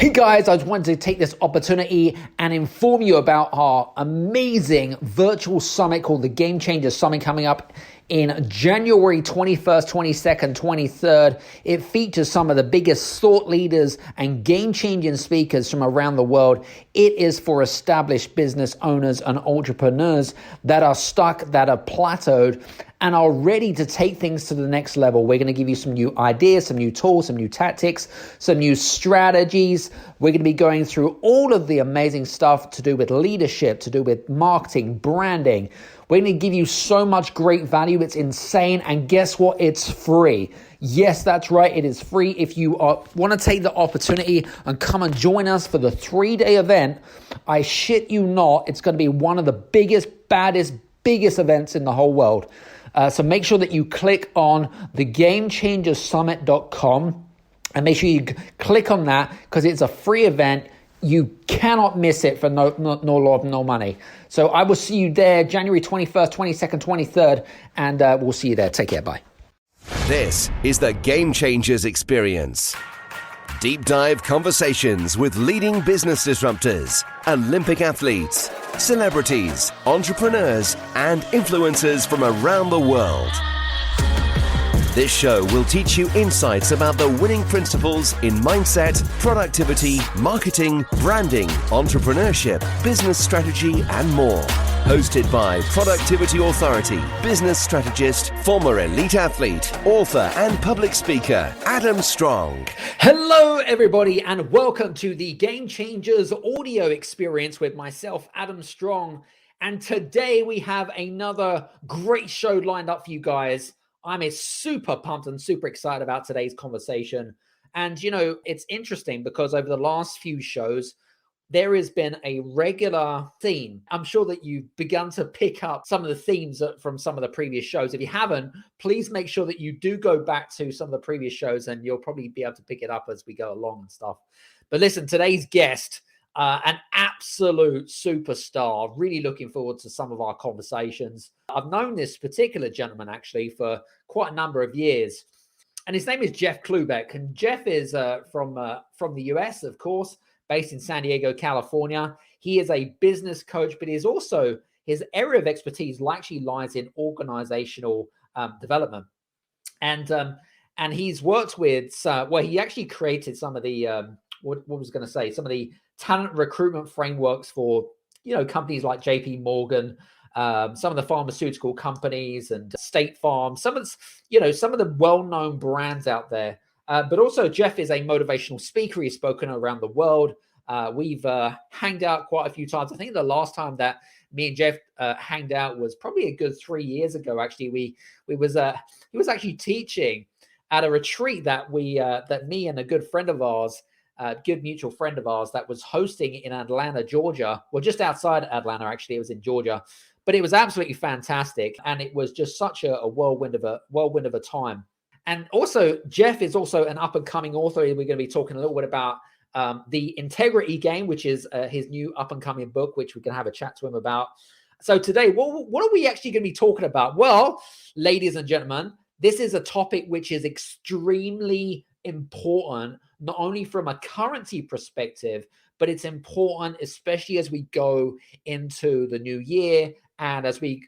Hey guys, I just wanted to take this opportunity and inform you about our amazing virtual summit called the Game Changers Summit coming up in January 21st, 22nd, 23rd. It features some of the biggest thought leaders and game-changing speakers from around the world. It is for established business owners and entrepreneurs that are stuck, that are plateaued, and are ready to take things to the next level. We're going to give you some new ideas, some new tools, some new tactics, some new strategies. We're going to be going through all of the amazing stuff to do with leadership, to do with marketing, branding. We're going to give you so much great value. It's insane. And guess what? It's free. Yes, that's right. It is free. If you want to take the opportunity and come and join us for the 3-day event, I shit you not, it's going to be one of the biggest, baddest, biggest events in the whole world. So make sure that you click on thegamechangersummit.com and make sure you click on that because it's a free event. You cannot miss it for no love, no money. So I will see you there January 21st, 22nd, 23rd, and we'll see you there. Take care. Bye. This is the Game Changers Experience. Deep dive conversations with leading business disruptors, Olympic athletes, celebrities, entrepreneurs, and influencers from around the world. This show will teach you insights about the winning principles in mindset, productivity, marketing, branding, entrepreneurship, business strategy, and more. Hosted by Productivity Authority, business strategist, former elite athlete, author, and public speaker, Adam Strong. Hello, everybody, and welcome to the Game Changers audio experience with myself, Adam Strong. And today we have another great show lined up for you guys. I'm super pumped and super excited about today's conversation. And, you know, it's interesting because over the last few shows, there has been a regular theme. I'm sure that you've begun to pick up some of the themes from some of the previous shows. If you haven't, please make sure that you do go back to some of the previous shows and you'll probably be able to pick it up as we go along and stuff. But listen, today's guest, an absolute superstar. Really looking forward to some of our conversations. I've known this particular gentleman actually for quite a number of years. And his name is Jeff Klubeck. And Jeff is from the US, of course, based in San Diego, California. He is a business coach, but he's also, his area of expertise actually lies in organizational development. And he's worked with, he actually created some of the, some of the talent recruitment frameworks for, companies like JP Morgan, some of the pharmaceutical companies and State Farm, some of the well-known brands out there. But also Jeff is a motivational speaker. He's spoken around the world. We've hanged out quite a few times. I think the last time that me and Jeff hanged out was probably a good 3 years ago. Actually, he was actually teaching at a retreat that that me and a good friend of ours, good mutual friend of ours, that was hosting in Atlanta, Georgia. Well, just outside Atlanta, actually, it was in Georgia. But it was absolutely fantastic, and it was just such a whirlwind of a time. And also, Jeff is also an up-and-coming author. We're going to be talking a little bit about The Integrity Game, which is his new up-and-coming book, which we can have a chat to him about. So today, what are we actually going to be talking about? Well, ladies and gentlemen, this is a topic which is extremely important, not only from a currency perspective, but it's important, especially as we go into the new year and as we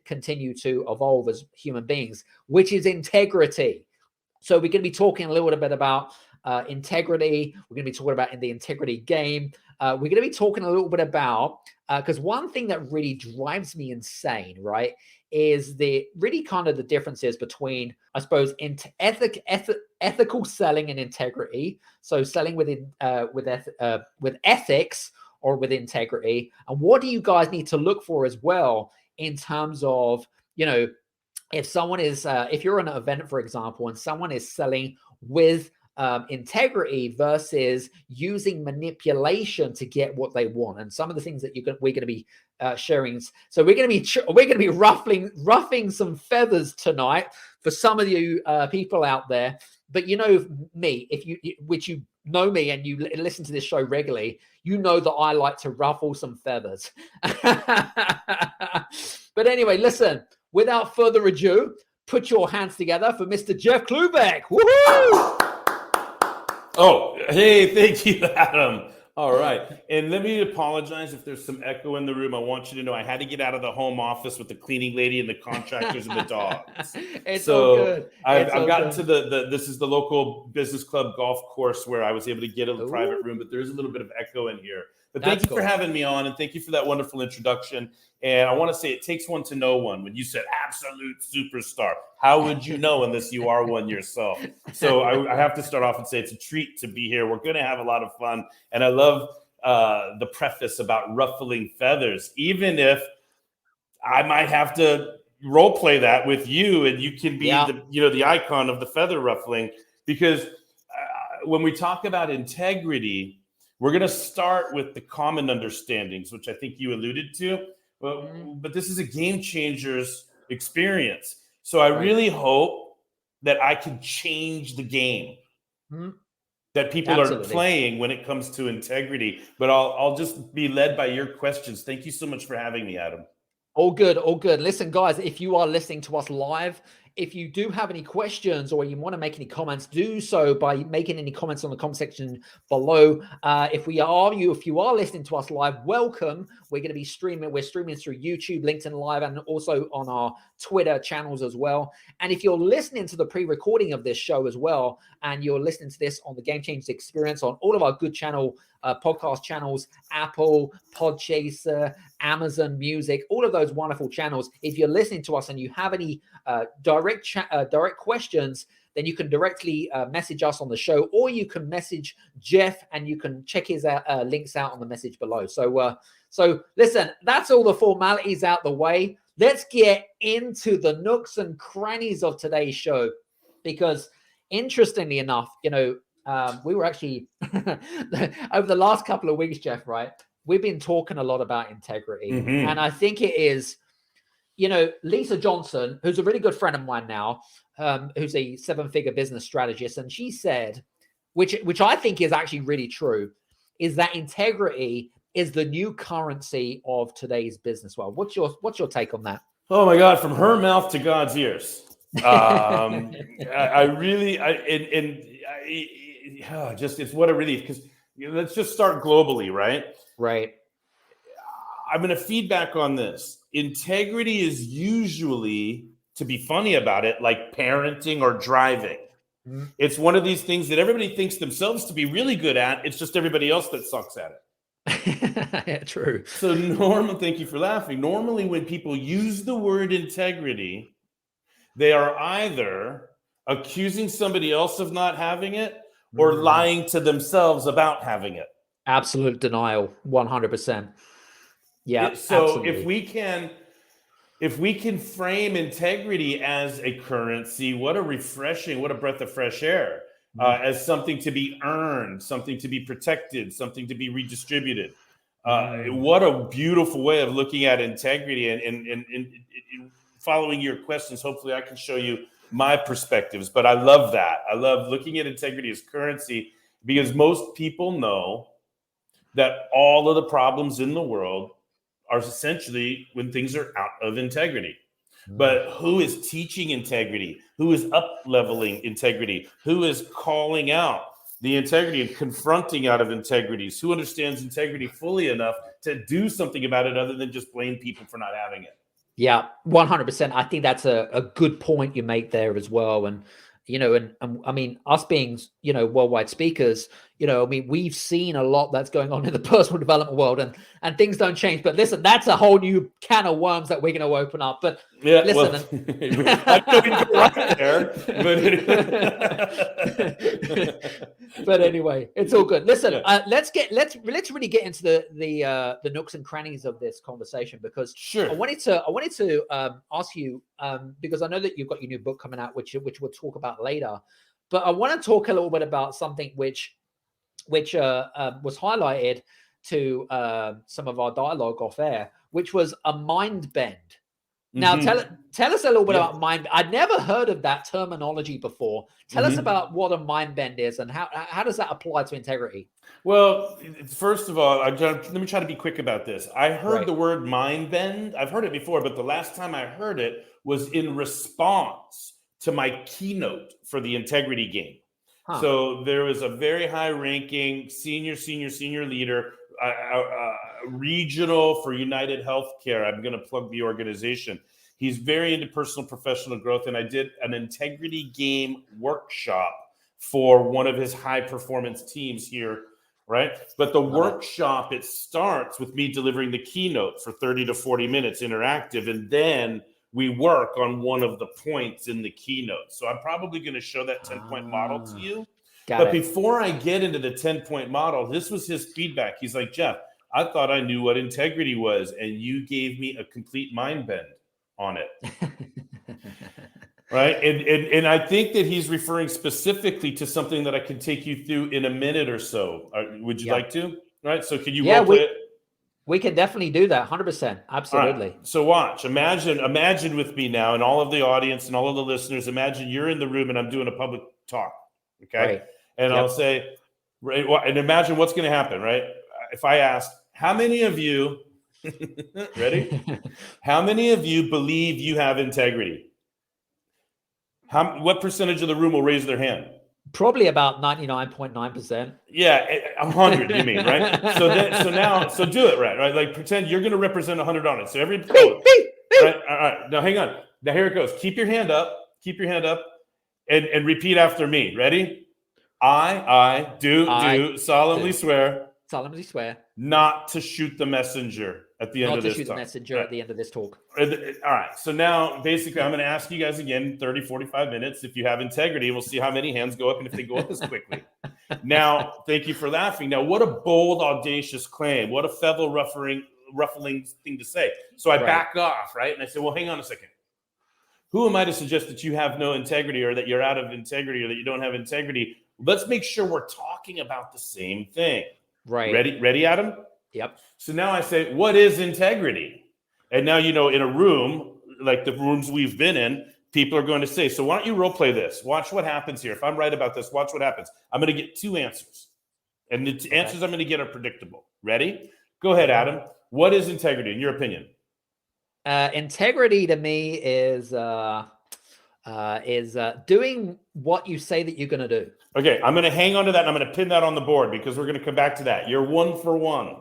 continue to evolve as human beings, which is integrity. So we're going to be talking a little bit about integrity. We're going to be talking about in the integrity game. We're going to be talking a little bit about, because one thing that really drives me insane, right, is the differences between, I suppose, ethical selling and integrity. So selling with ethics or with integrity. And what do you guys need to look for as well in terms of, if someone is, if you're in an event, for example, and someone is selling with integrity versus using manipulation to get what they want, and some of the things that we're going to be sharing. So we're going to be ruffling some feathers tonight for some of you people out there. But you know me, which you know me and you listen to this show regularly, you know that I like to ruffle some feathers. But anyway, listen. Without further ado, put your hands together for Mr. Jeff Klubeck. Woohoo! Oh, hey, thank you, Adam. All right. And let me apologize if there's some echo in the room. I want you to know I had to get out of the home office with the cleaning lady and the contractors and the dogs. It's all So good. I've gotten to this is the local business club golf course where I was able to get a private room, but there is a little bit of echo in here. But thank you for having me on, and thank you for that wonderful introduction. And I want to say it takes one to know one. When you said absolute superstar, how would you know unless you are one yourself? So I have to start off and say it's a treat to be here. We're going to have a lot of fun. And I love the preface about ruffling feathers, even if I might have to role play that with you, and you can be the icon of the feather ruffling, because when we talk about integrity, we're going to start with the common understandings, which I think you alluded to. But this is a game changer's experience. So I really hope that I can change the game that people are playing when it comes to integrity. But I'll just be led by your questions. Thank you so much for having me, Adam. All good, all good. Listen, guys, if you are listening to us live, if you do have any questions or you want to make any comments, do so by making any comments on the comment section below. If you are listening to us live, welcome. We're going to be streaming. We're streaming through YouTube, LinkedIn Live, and also on our Twitter channels as well. And if you're listening to the pre-recording of this show as well, and you're listening to this on the Game Changers Experience on all of our good podcast channels, Apple, Podchaser, Amazon Music, all of those wonderful channels. If you're listening to us and you have any direct questions, then you can directly message us on the show, or you can message Jeff and you can check his links out on the message below. So listen, that's all the formalities out the way. Let's get into the nooks and crannies of today's show, because interestingly enough, we were actually over the last couple of weeks, Jeff, right? We've been talking a lot about integrity. And I think it is, Lisa Johnson, who's a really good friend of mine now, who's a 7-figure business strategist. And she said, which I think is actually really true, is that integrity is the new currency of today's business world. What's your take on that? Oh my God, from her mouth to God's ears. It's what a relief, because let's just start globally, right? Right. I'm going to feedback on this. Integrity is usually, to be funny about it, like parenting or driving. It's one of these things that everybody thinks themselves to be really good at. It's just everybody else that sucks at it. Yeah, true. So thank you for laughing. Normally, when people use the word integrity, they are either accusing somebody else of not having it or lying to themselves about having it. Absolute denial, 100%. Yeah. So absolutely. if we can frame integrity as a currency, what a breath of fresh air, as something to be earned, something to be protected, something to be redistributed. What a beautiful way of looking at integrity. And following your questions, hopefully I can show you my perspectives. But I love that. I love looking at integrity as currency, because most people know that all of the problems in the world are essentially when things are out of integrity. But who is teaching integrity? Who is up-leveling integrity? Who is calling out the integrity and confronting out of integrities? Who understands integrity fully enough to do something about it other than just blame people for not having it? Yeah, 100%. I think that's a good point you make there as well. And, and I mean, us being, worldwide speakers, we've seen a lot that's going on in the personal development world, and things don't change. But listen, that's a whole new can of worms that we're going to open up. But yeah, listen, I know we go right there, but anyway, it's all good. Listen, let's really get into the nooks and crannies of this conversation, because sure. I wanted to ask you, because I know that you've got your new book coming out, which we'll talk about later. But I want to talk a little bit about something which was highlighted to some of our dialogue off air, which was a mind bend. Now, tell us a little bit about mind. I'd never heard of that terminology before. Tell us about what a mind bend is, and how does that apply to integrity? Well, first of all, let me try to be quick about this. I heard the word mind bend. I've heard it before, but the last time I heard it was in response to my keynote for the integrity game. So there was a very high ranking senior leader, regional for United Healthcare. I'm going to plug the organization. He's very into personal professional growth. And I did an integrity game workshop for one of his high performance teams here. Right. But the workshop, it starts with me delivering the keynote for 30 to 40 minutes interactive. And then we work on one of the points in the keynote. So I'm probably going to show that 10-point model to you. But before I get into the 10-point model, this was his feedback. He's like, Jeff, I thought I knew what integrity was, and you gave me a complete mind bend on it. Right. And I think that he's referring specifically to something that I can take you through in a minute or so. Would you like to? Right. So can you role play it? We can definitely do that. 100%. Absolutely. Right. So watch, imagine with me now, and all of the audience and all of the listeners, imagine you're in the room and I'm doing a public talk. Okay. Right. And I'll say, and imagine what's going to happen, right? If I ask, how many of you, ready? How many of you believe you have integrity? What percentage of the room will raise their hand? Probably about 99.9%. Yeah, 100. You mean, right? So do it right? Like pretend you're going to represent 100 on it. So every right, all right. Now hang on. Now here it goes. Keep your hand up. And repeat after me. Ready? I do solemnly swear not to shoot the messenger at the end of this talk. Not to shoot the messenger at the end of this talk. All right. So now, basically, I'm going to ask you guys again, 30, 45 minutes. If you have integrity, we'll see how many hands go up and if they go up as quickly. Now, thank you for laughing. Now, what a bold, audacious claim. What a feather ruffling thing to say. So I back off, right? And I say, well, hang on a second. Who am I to suggest that you have no integrity or that you're out of integrity or that you don't have integrity? Let's make sure we're talking about the same thing. Right. Ready, Adam? Yep. So now I say, what is integrity? And now, in a room, like the rooms we've been in, people are going to say, so why don't you role play this? Watch what happens here. If I'm right about this, watch what happens. I'm going to get two answers. And the answers I'm going to get are predictable. Ready? Go ahead, Adam. What is integrity in your opinion? Integrity to me is doing what you say that you're going to do. Okay, I'm going to hang on to that and I'm going to pin that on the board because we're going to come back to that. You're 1 for 1.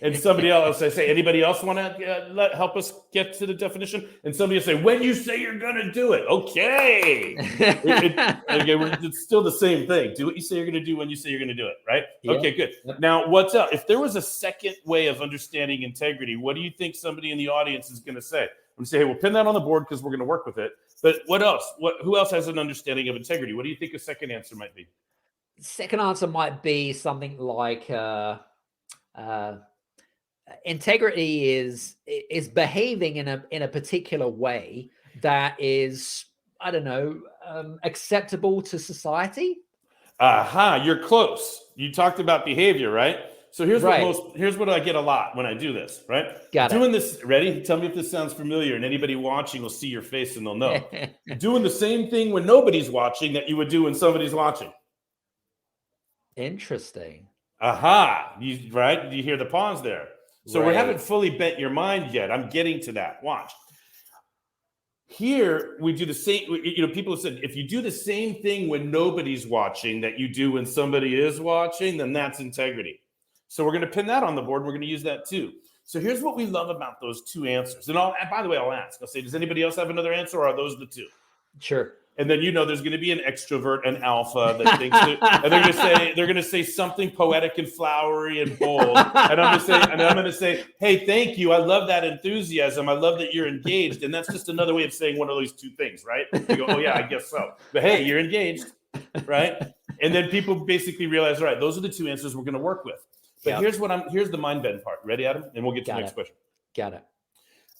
And somebody else, I say, anybody else want to help us get to the definition? And somebody will say, when you say you're going to do it. Okay. It's still the same thing. Do what you say you're going to do when you say you're going to do it, right? Yeah. Okay, good. Yep. Now, what's up? If there was a second way of understanding integrity, what do you think somebody in the audience is going to say? I'm going to say, hey, we'll pin that on the board because we're going to work with it. But what else? Who else has an understanding of integrity? What do you think a second answer might be? Second answer might be something like integrity is behaving in a particular way that is, I don't know, acceptable to society. You're close. You talked about behavior, right? So here's what I get a lot when I do this, right? Doing this, ready? Tell me if this sounds familiar, and anybody watching will see your face and they'll know. Doing the same thing when nobody's watching that you would do when somebody's watching. Interesting. Right? You hear the pause there. So we haven't fully bent your mind yet. I'm getting to that. Watch. Here, we do the same. People have said, if you do the same thing when nobody's watching that you do when somebody is watching, then that's integrity. So we're going to pin that on the board. We're going to use that too. So here's what we love about those two answers. And by the way, I'll ask. I'll say, does anybody else have another answer, or are those the two? Sure. And then there's going to be an extrovert, an alpha that thinks that, and they're going to say something poetic and flowery and bold. And I'm going to say, hey, thank you. I love that enthusiasm. I love that you're engaged. And that's just another way of saying one of those two things, right? You go, oh yeah, I guess so. But hey, you're engaged, right? And then people basically realize, all right, those are the two answers we're going to work with. But here's the mind bend part. Ready, Adam? And we'll get to the next question. Got it.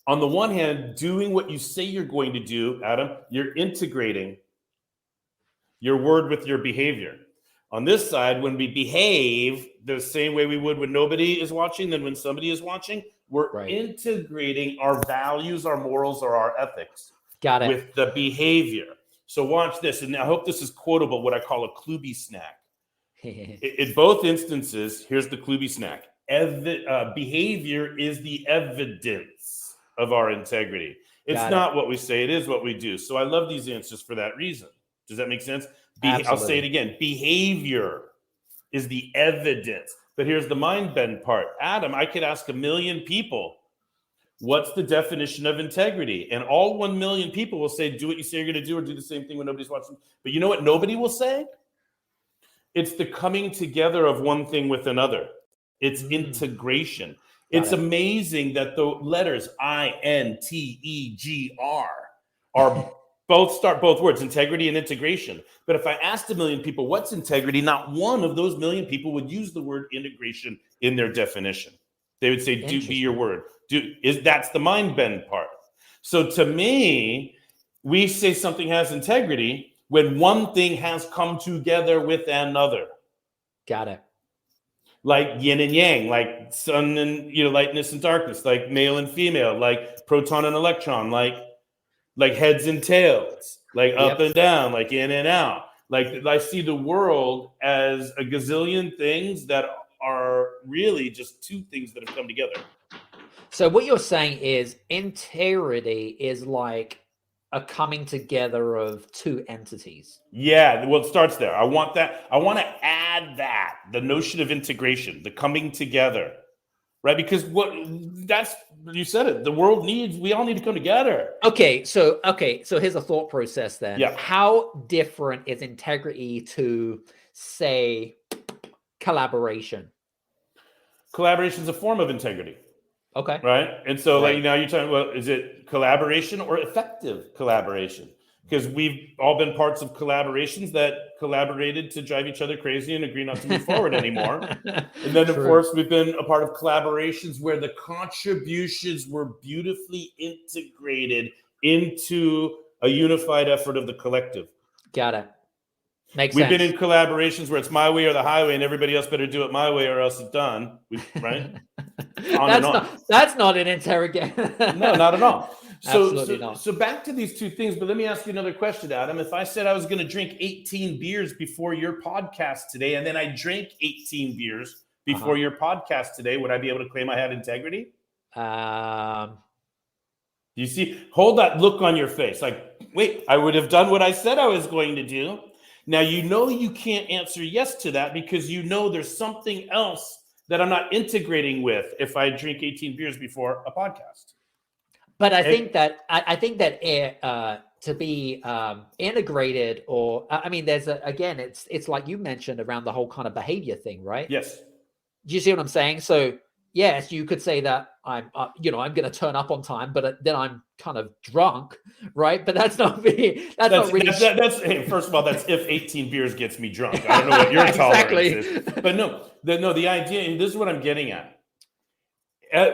On the one hand, doing what you say you're going to do, Adam, you're integrating your word with your behavior. On this side, when we behave the same way we would when nobody is watching, then when somebody is watching, we're integrating our values, our morals, or our ethics with the behavior. So watch this. And I hope this is quotable, what I call a Klubeck snack. In both instances, here's the Klubeck snack. Behavior is the evidence of our integrity. It's not what we say, it is what we do. So I love these answers for that reason. Does that make sense? I'll say it again. Behavior is the evidence. But here's the mind bend part. Adam, I could ask 1 million people, what's the definition of integrity? And all 1 million people will say, do what you say you're going to do, or do the same thing when nobody's watching. But you know what nobody will say? It's the coming together of one thing with another. It's integration. It's amazing that the letters INTEGR are start both words, integrity and integration. But if I asked 1 million people what's integrity, not one of those 1 million people would use the word integration in their definition. They would say, do be your word. That's the mind bend part. So to me, we say something has integrity when one thing has come together with another. Got it. Like yin and yang, like sun and lightness and darkness, like male and female, like proton and electron, like heads and tails, like up and down, like in and out. Like I see the world as a gazillion things that are really just two things that have come together. So what you're saying is integrity is like a coming together of two entities. Yeah, well, it starts there. I want that. I want to add that, the notion of integration, the coming together, right? Because you said it. The world we all need to come together. Okay, so here's a thought process then. Yeah. How different is integrity to, say, collaboration? Collaboration is a form of integrity. Okay. Right. And so now you're talking about, is it collaboration or effective collaboration? Because we've all been parts of collaborations that collaborated to drive each other crazy and agree not to move forward anymore. And then, of course, we've been a part of collaborations where the contributions were beautifully integrated into a unified effort of the collective. Got it. Makes We've sense. been in collaborations where it's my way or the highway, and everybody else better do it my way or else it's done. Right? That's not an interrogation. No, not at all. Absolutely not. So back to these two things, but let me ask you another question, Adam. If I said I was going to drink 18 beers before your podcast today, and then I drank 18 beers before your podcast today, would I be able to claim I had integrity? You see, hold that look on your face. Like, wait, I would have done what I said I was going to do. Now, you can't answer yes to that because there's something else that I'm not integrating with if I drink 18 beers before a podcast. But I think that to be integrated, or there's it's like you mentioned around the whole kind of behavior thing, right? Yes. Do you see what I'm saying? So yes, you could say that I'm going to turn up on time, but then I'm kind of drunk, right? But that's not me. That's first of all, that's if 18 beers gets me drunk. I don't know what your tolerance is, but the idea, and this is what I'm getting at.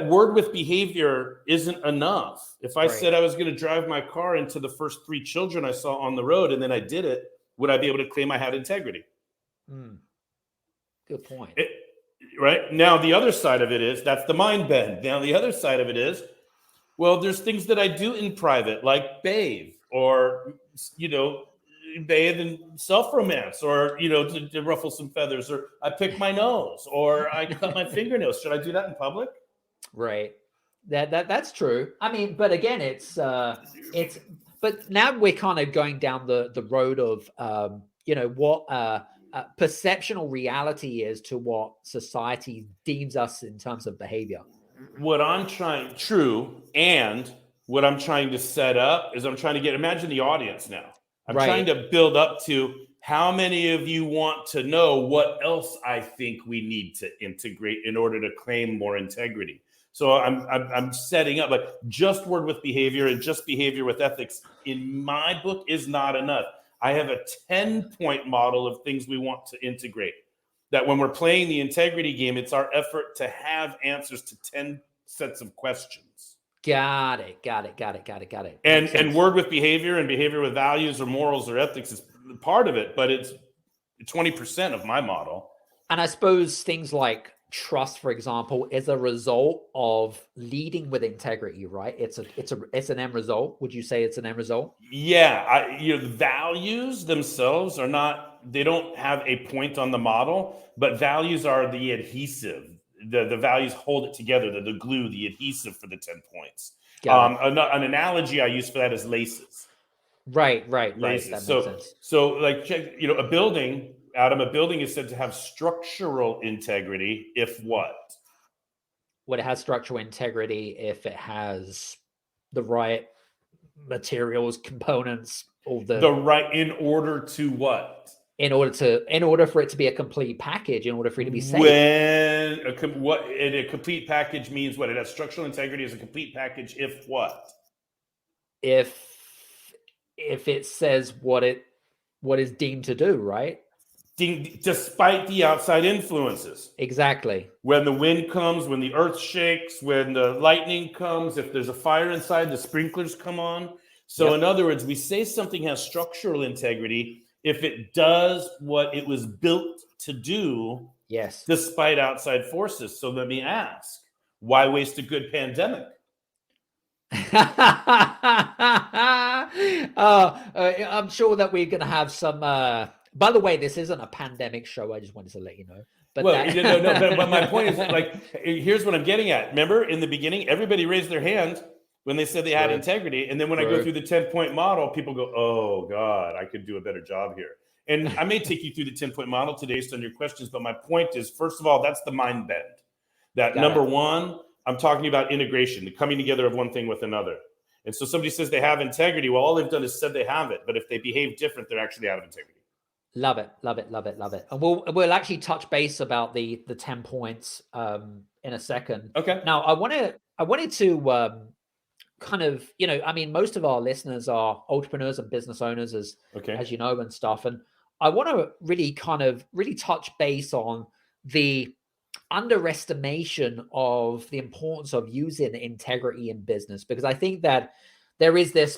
Word with behavior isn't enough. If I said I was going to drive my car into the first 3 children I saw on the road, and then I did it, would I be able to claim I had integrity? Good point. Right now, the other side of it is that's the mind bend. Now, the other side of it is, well, there's things that I do in private, like bathe, or bathe and self-romance, or to ruffle some feathers, or I pick my nose, or I cut my fingernails. Should I do that in public? Right. That's true. But again, but now we're kind of going down the road of what perceptional reality is to what society deems us in terms of behavior. What I'm trying to set up is imagine the audience now. I'm trying to build up to how many of you want to know what else I think we need to integrate in order to claim more integrity. So I'm setting up, like, just word with behavior and just behavior with ethics in my book is not enough. I have a 10-point model of things we want to integrate. That when we're playing the integrity game, it's our effort to have answers to 10 sets of questions. Got it. And word with behavior and behavior with values or morals or ethics is part of it, but it's 20% of my model. And I suppose things like trust, for example, is a result of leading with integrity, right? It's an end result. Would you say it's an end result? Yeah, values themselves they don't have a point on the model, but values are the adhesive. The values hold it together. They're the glue, the adhesive for the 10 points. An analogy I use for that is laces. Right. That makes sense. So like, check, a building, Adam, a building is said to have structural integrity if what? Well, it has structural integrity if it has the right materials, components, all The right, in order to what? In order for it to be a complete package, in order for it to be safe. When a complete package means what? It has structural integrity as a complete package if what? If it says what is deemed to do, right? Despite the outside influences. Exactly. When the wind comes, when the earth shakes, when the lightning comes, if there's a fire inside, the sprinklers come on. So in other words, we say something has structural integrity if it does what it was built to do, yes, despite outside forces. So let me ask, why waste a good pandemic? I'm sure that we're going to have some. By the way, this isn't a pandemic show. I just wanted to let you know. But but my point is, like, here's what I'm getting at. Remember, in the beginning, everybody raised their hand when they said they had integrity. And then when I go through the 10-point model, people go, oh, God, I could do a better job here. And I may take you through the 10-point model today based on your questions. But my point is, first of all, that's the mind bend. That number one, I'm talking about integration, the coming together of one thing with another. And so somebody says they have integrity. Well, all they've done is said they have it. But if they behave different, they're actually out of integrity. Love it. And we'll actually touch base about the 10 points in a second. Okay. Now, I wanted to kind of, most of our listeners are entrepreneurs and business owners, as you know, and stuff. And I want to really touch base on the underestimation of the importance of using integrity in business, because I think that there is this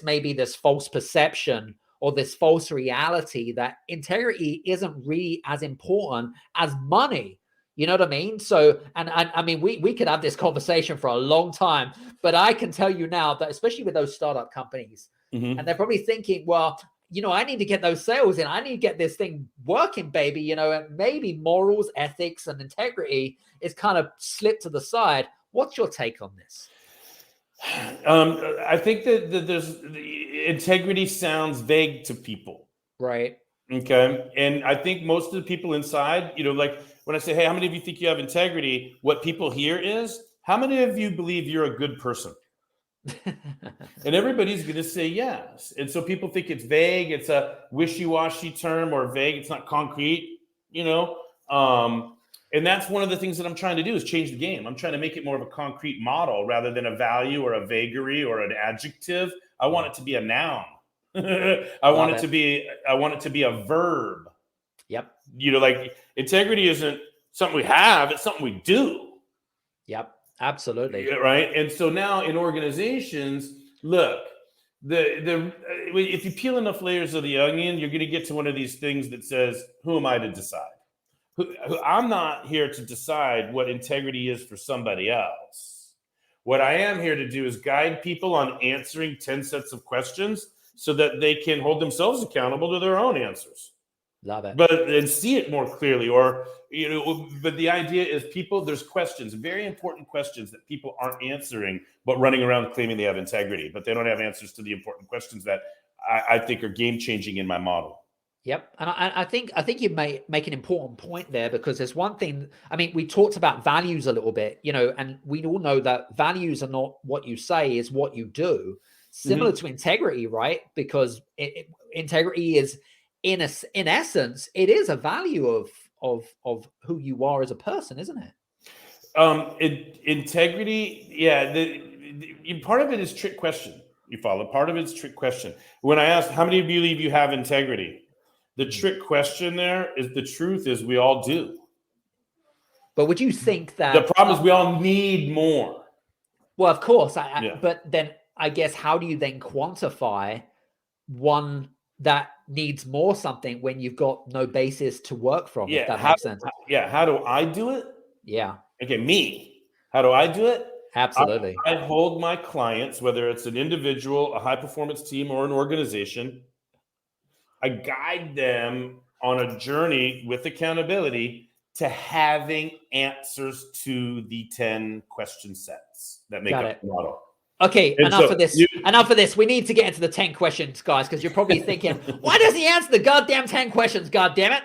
false perception or this false reality that integrity isn't really as important as money. You know what I mean? So, and I mean, we could have this conversation for a long time, but I can tell you now that, especially with those startup companies, and they're probably thinking, well, I need to get those sales in. I need to get this thing working, baby. And maybe morals, ethics, and integrity is kind of slipped to the side. What's your take on this? I think that there's integrity sounds vague to people. Right. Okay. And I think most of the people inside, like when I say, hey, how many of you think you have integrity? What people hear is, how many of you believe you're a good person? And everybody's going to say yes. And so people think it's vague. It's a wishy-washy term, or vague. It's not concrete, and that's one of the things that I'm trying to do is change the game. I'm trying to make it more of a concrete model rather than a value or a vagary or an adjective. I want it to be a noun. I want it to be a verb. Yep. Like integrity isn't something we have, it's something we do. Yep. Absolutely. Right. And so now in organizations, look, if you peel enough layers of the onion, you're going to get to one of these things that says, who am I to decide? I'm not here to decide what integrity is for somebody else. What I am here to do is guide people on answering 10 sets of questions so that they can hold themselves accountable to their own answers. Love it. And see it more clearly, but the idea is there's questions, very important questions that people aren't answering, but running around claiming they have integrity, but they don't have answers to the important questions that I think are game changing in my model. Yep. And I think you may make an important point there, because there's one thing, we talked about values a little bit, and we all know that values are not what you say, is what you do. Similar to integrity, right? Because integrity is, in essence, it is a value of who you are as a person, isn't it? Integrity, part of it is trick question. You follow? Part of it's trick question. When I asked, how many of you believe you have integrity? The trick question there is, the truth is we all do. But would you think that the problem is we all need more? Well, of course. But then I guess, how do you then quantify one that needs more something when you've got no basis to work from? Yeah, if that makes sense. How do I do it? Yeah. Okay, me. How do I do it? Absolutely. I hold my clients, whether it's an individual, a high-performance team, or an organization, I guide them on a journey with accountability to having answers to the 10 question sets that make up the model. Okay, And enough so of this. Enough of this. We need to get into the 10 questions, guys, because you're probably thinking, why doesn't he answer the goddamn 10 questions? God damn it.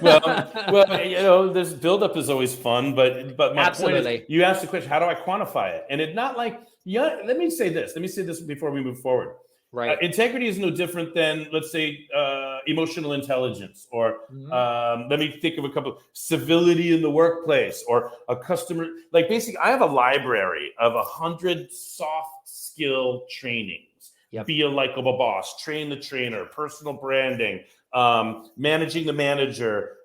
well, this buildup is always fun, but my point is, you asked the question, how do I quantify it? And it's not like, let me say this before we move forward. Right. Integrity is no different than, let's say, emotional intelligence, or let me think of a couple. Civility in the workplace, or a customer. Like, basically, I have a library of 100 soft skill trainings. Yep. Be a likable boss, train the trainer, personal branding, managing the manager,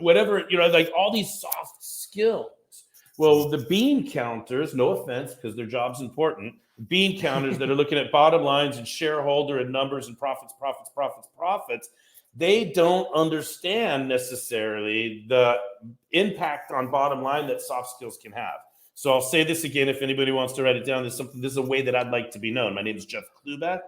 whatever, like all these soft skills. Well, the bean counters, no offense, because their job's important, bean counters that are looking at bottom lines and shareholder and numbers and profits, they don't understand necessarily the impact on bottom line that soft skills can have. So I'll say this again, if anybody wants to write it down, this is a way that I'd like to be known. My name is Jeff Klubeck.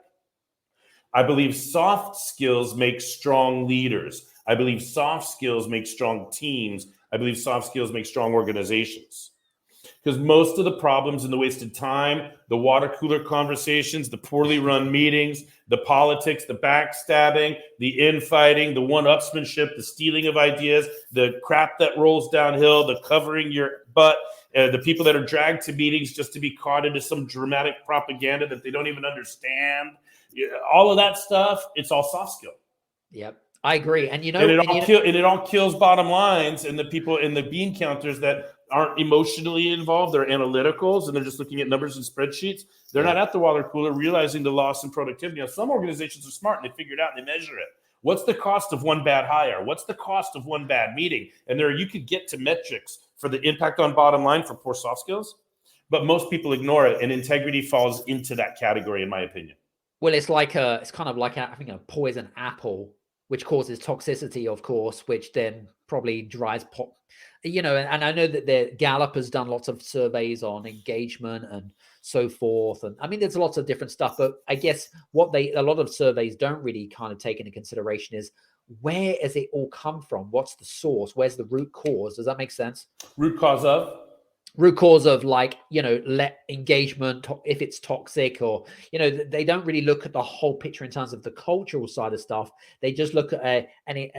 I believe soft skills make strong leaders. I believe soft skills make strong teams. I believe soft skills make strong organizations. Because most of the problems and the wasted time, the water cooler conversations, the poorly run meetings, the politics, the backstabbing, the infighting, the one-upsmanship, the stealing of ideas, the crap that rolls downhill, the covering your butt, the people that are dragged to meetings just to be caught into some dramatic propaganda that they don't even understand, all of that stuff, it's all soft skill. Yep. I agree. And it all kills bottom lines, and the people in the bean counters that aren't emotionally involved, they're analyticals and they're just looking at numbers and spreadsheets. They're not at the water cooler realizing the loss in productivity. Now, some organizations are smart and they figure it out and they measure it. What's the cost of one bad hire? What's the cost of one bad meeting? And you could get to metrics for the impact on bottom line for poor soft skills, but most people ignore it, and integrity falls into that category, in my opinion. Well, it's kind of like having a poison apple, which causes toxicity, of course, which then probably drives and I know that Gallup has done lots of surveys on engagement and so forth. And I mean, there's lots of different stuff, but I guess a lot of surveys don't really kind of take into consideration is, where has it all come from? What's the source? Where's the root cause? Does that make sense? Root cause of let engagement, if it's toxic, or they don't really look at the whole picture in terms of the cultural side of stuff. They just look at an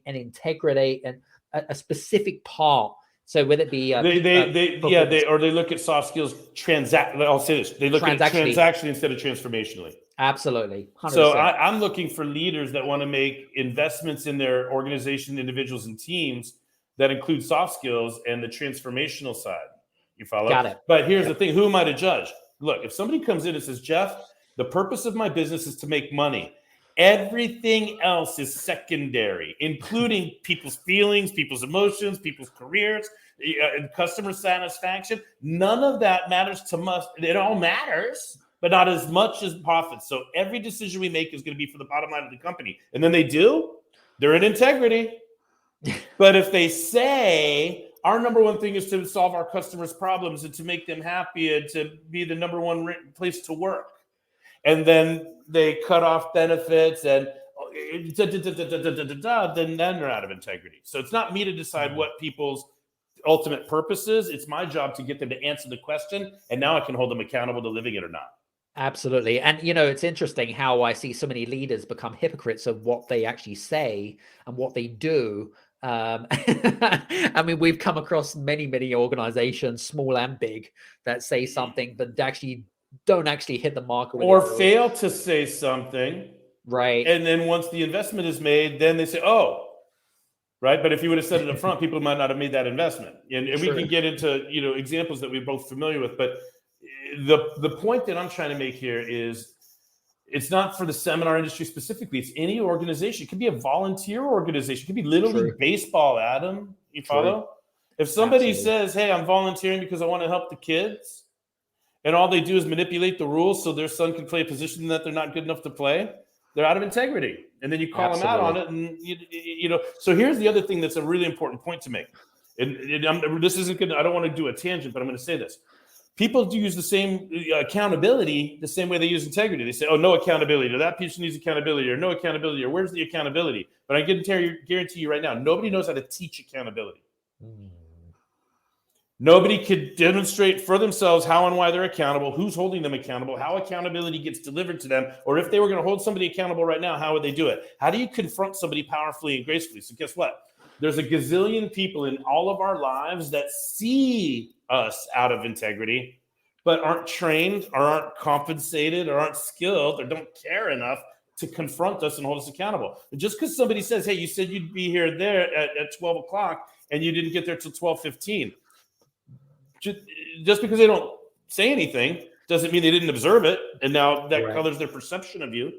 integrity and a specific part. So whether it be they look at soft skills I'll say this, they look at it transactionally instead of transformationally. Absolutely. 100%. So I'm looking for leaders that want to make investments in their organization, individuals, and teams that include soft skills and the transformational side. You follow? Got it. But here's the thing. Who am I to judge? Look, if somebody comes in and says, Jeff, the purpose of my business is to make money. Everything else is secondary, including people's feelings, people's emotions, people's careers, and customer satisfaction. None of that matters to us. It all matters, but not as much as profits. So every decision we make is going to be for the bottom line of the company. And then they're in integrity. But if they say our number one thing is to solve our customers' problems and to make them happy and to be the number one place to work, and then they cut off benefits and then they're out of integrity. So it's not me to decide what people's ultimate purpose is. It's my job to get them to answer the question, and now I can hold them accountable to living it or not. Absolutely. And, it's interesting how I see so many leaders become hypocrites of what they actually say and what they do. I mean, we've come across many organizations, small and big, that say something, but don't actually hit the mark. Or fail to say something. Right. And then once the investment is made, then they say, oh, right. But if you would have said it up front, people might not have made that investment. And we can get into, examples that we're both familiar with. But the point that I'm trying to make here is, it's not for the seminar industry specifically. It's any organization. It could be a volunteer organization. It could be Little League Baseball, Adam. You follow? If somebody says, hey, I'm volunteering because I want to help the kids, and all they do is manipulate the rules so their son can play a position that they're not good enough to play, they're out of integrity. And then you call them out on it. And, so here's the other thing that's a really important point to make. This isn't good. I don't want to do a tangent, but I'm going to say this. People do use the same accountability the same way they use integrity. They say, oh, no accountability, or that person needs accountability, or no accountability, or where's the accountability? But I can guarantee you right now, nobody knows how to teach accountability. Nobody could demonstrate for themselves how and why they're accountable, who's holding them accountable, how accountability gets delivered to them, or if they were going to hold somebody accountable right now, how would they do it? How do you confront somebody powerfully and gracefully? So guess what? There's a gazillion people in all of our lives that see us out of integrity, but aren't trained or aren't compensated or aren't skilled or don't care enough to confront us and hold us accountable. And just because somebody says, hey, you said you'd be here there at 12 o'clock and you didn't get there till 12:15. Just because they don't say anything doesn't mean they didn't observe it. And now that colors their perception of you.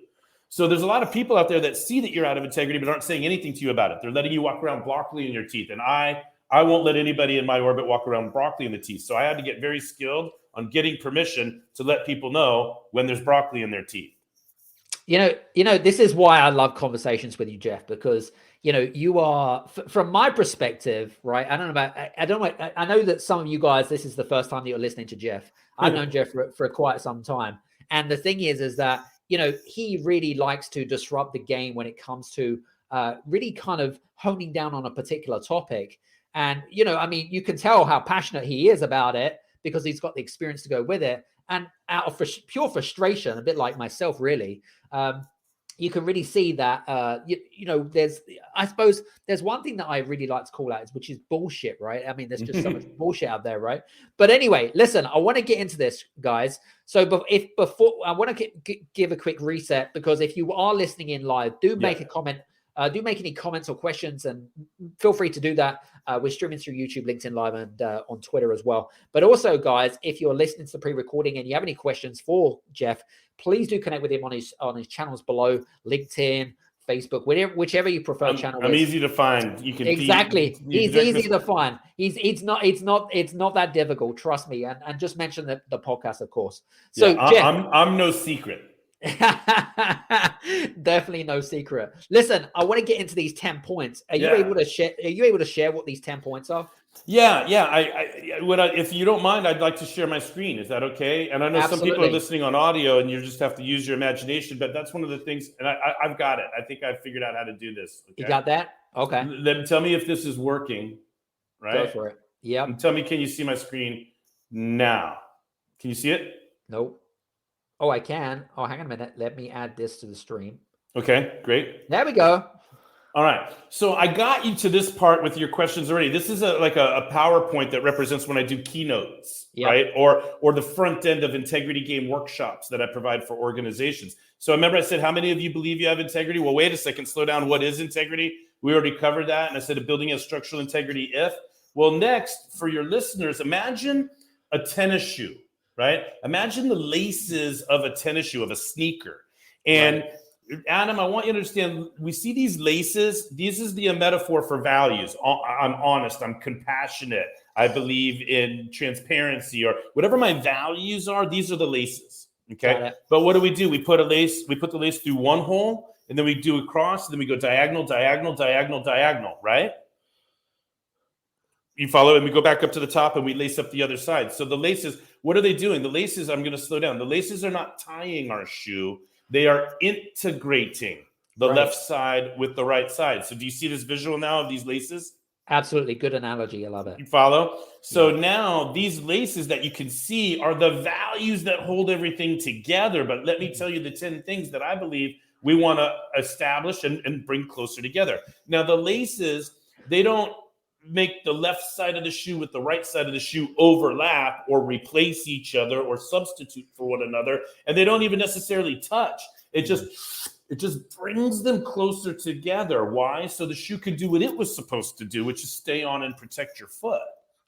So there's a lot of people out there that see that you're out of integrity, but aren't saying anything to you about it. They're letting you walk around broccoli in your teeth. And I won't let anybody in my orbit walk around broccoli in the teeth. So I had to get very skilled on getting permission to let people know when there's broccoli in their teeth. You know, this is why I love conversations with you, Jeff, because, you are, from my perspective, right? I know that some of you guys, this is the first time that you're listening to Jeff. I've known Jeff for quite some time. And the thing is that, he really likes to disrupt the game when it comes to really kind of honing down on a particular topic. And, you can tell how passionate he is about it because he's got the experience to go with it. And out of pure frustration, a bit like myself, really, you can really see that, I suppose there's one thing that I really like to call out, which is bullshit, right? I mean, there's just so much bullshit out there, right? But anyway, listen, I want to get into this, guys. So before I want to give a quick reset, because if you are listening in live, do make a comment. Do make any comments or questions, and feel free to do that. We're streaming through YouTube, LinkedIn Live, and on Twitter as well. But also, guys, if you're listening to the pre-recording and you have any questions for Jeff, please do connect with him on his channels below, LinkedIn, Facebook, whichever you prefer. I'm easy to find. You can he's easy to find. It's not that difficult. Trust me, and just mention the podcast, of course. So Jeff, I'm no secret. Definitely no secret. Listen, I want to get into these 10 points. Are you able to share what these 10 points are? Yeah. If you don't mind, I'd like to share my screen. Is that okay? And I know some people are listening on audio and you just have to use your imagination, but that's one of the things. And I've got it. I think I've figured out how to do this. Okay? You got that? Okay. Then tell me if this is working, right? Go for it. Yeah. Tell me, can you see my screen now? Can you see it? Nope. Oh, I can. Oh, hang on a minute. Let me add this to the stream. Okay, great. There we go. All right. So I got you to this part with your questions already. This is like a PowerPoint that represents when I do keynotes, right? Or the front end of integrity game workshops that I provide for organizations. So remember I said, how many of you believe you have integrity? Well, wait a second, slow down. What is integrity? We already covered that. And I said, building a structural integrity if. Well, next, for your listeners, imagine a tennis shoe. Right? Imagine the laces of a tennis shoe, of a sneaker. And Adam, I want you to understand, we see these laces. This is the metaphor for values. I'm honest. I'm compassionate. I believe in transparency, or whatever my values are. These are the laces. Okay. But what do? We put the lace through one hole, and then we do across, and then we go diagonal, diagonal, diagonal, diagonal, right? You follow, and we go back up to the top and we lace up the other side. So the laces, what are they doing? The laces, I'm going to slow down. The laces are not tying our shoe. They are integrating the left side with the right side. So do you see this visual now of these laces? Absolutely. Good analogy. I love it. You follow? So now these laces that you can see are the values that hold everything together. But let me tell you the 10 things that I believe we want to establish and bring closer together. Now, the laces, they don't make the left side of the shoe with the right side of the shoe overlap or replace each other or substitute for one another. And they don't even necessarily touch. It just brings them closer together. Why? So the shoe can do what it was supposed to do, which is stay on and protect your foot.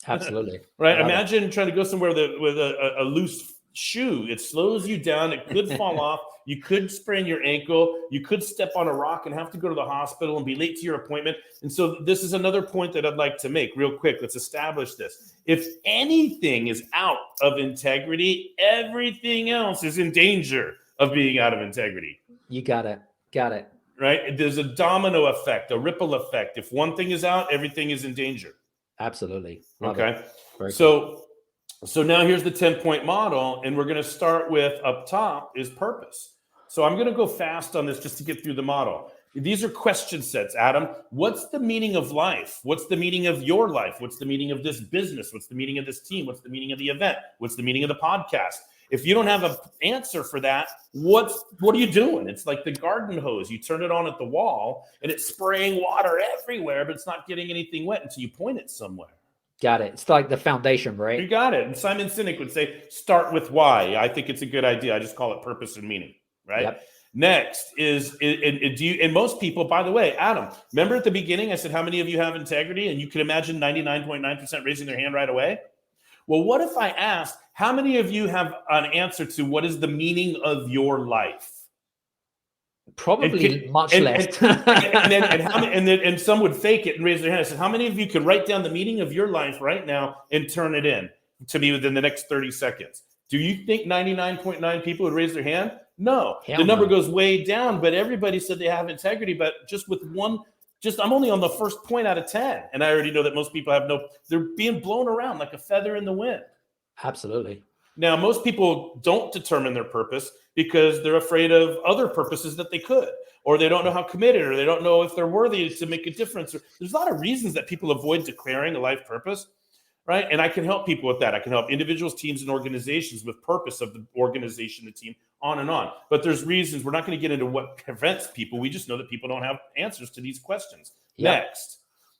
Absolutely. Right? Imagine trying to go somewhere with a loose shoe. It slows you down. It could fall off. You could sprain your ankle. You could step on a rock and have to go to the hospital and be late to your appointment. And so this is another point that I'd like to make real quick. Let's establish this. If anything is out of integrity, everything else is in danger of being out of integrity. You got it. Got it. Right? There's a domino effect, a ripple effect. If one thing is out, everything is in danger. Absolutely. Okay. So now here's the 10-point model, and we're going to start with up top is purpose. So I'm going to go fast on this just to get through the model. These are question sets, Adam. What's the meaning of life? What's the meaning of your life? What's the meaning of this business? What's the meaning of this team? What's the meaning of the event? What's the meaning of the podcast? If you don't have an answer for that, what are you doing? It's like the garden hose. You turn it on at the wall and it's spraying water everywhere, but it's not getting anything wet until you point it somewhere. Got it. It's like the foundation, right? You got it. And Simon Sinek would say, start with why. I think it's a good idea. I just call it purpose and meaning, right? Yep. Next is, and most people, by the way, Adam, remember at the beginning, I said, how many of you have integrity? And you can imagine 99.9% raising their hand right away. Well, what if I asked, how many of you have an answer to what is the meaning of your life? Probably much less. And some would fake it and raise their hand. I said, how many of you could write down the meaning of your life right now and turn it in to me within the next 30 seconds? Do you think 99.9 people would raise their hand? No. Hell the number no. goes way down, but everybody said they have integrity. But just with I'm only on the first point out of 10. And I already know that most people they're being blown around like a feather in the wind. Absolutely. Now, most people don't determine their purpose because they're afraid of other purposes that they could, or they don't know how committed, or they don't know if they're worthy to make a difference. There's a lot of reasons that people avoid declaring a life purpose, right? And I can help people with that. I can help individuals, teams, and organizations with purpose of the organization, the team, on and on. But there's reasons. We're not going to get into what prevents people. We just know that people don't have answers to these questions. Yep.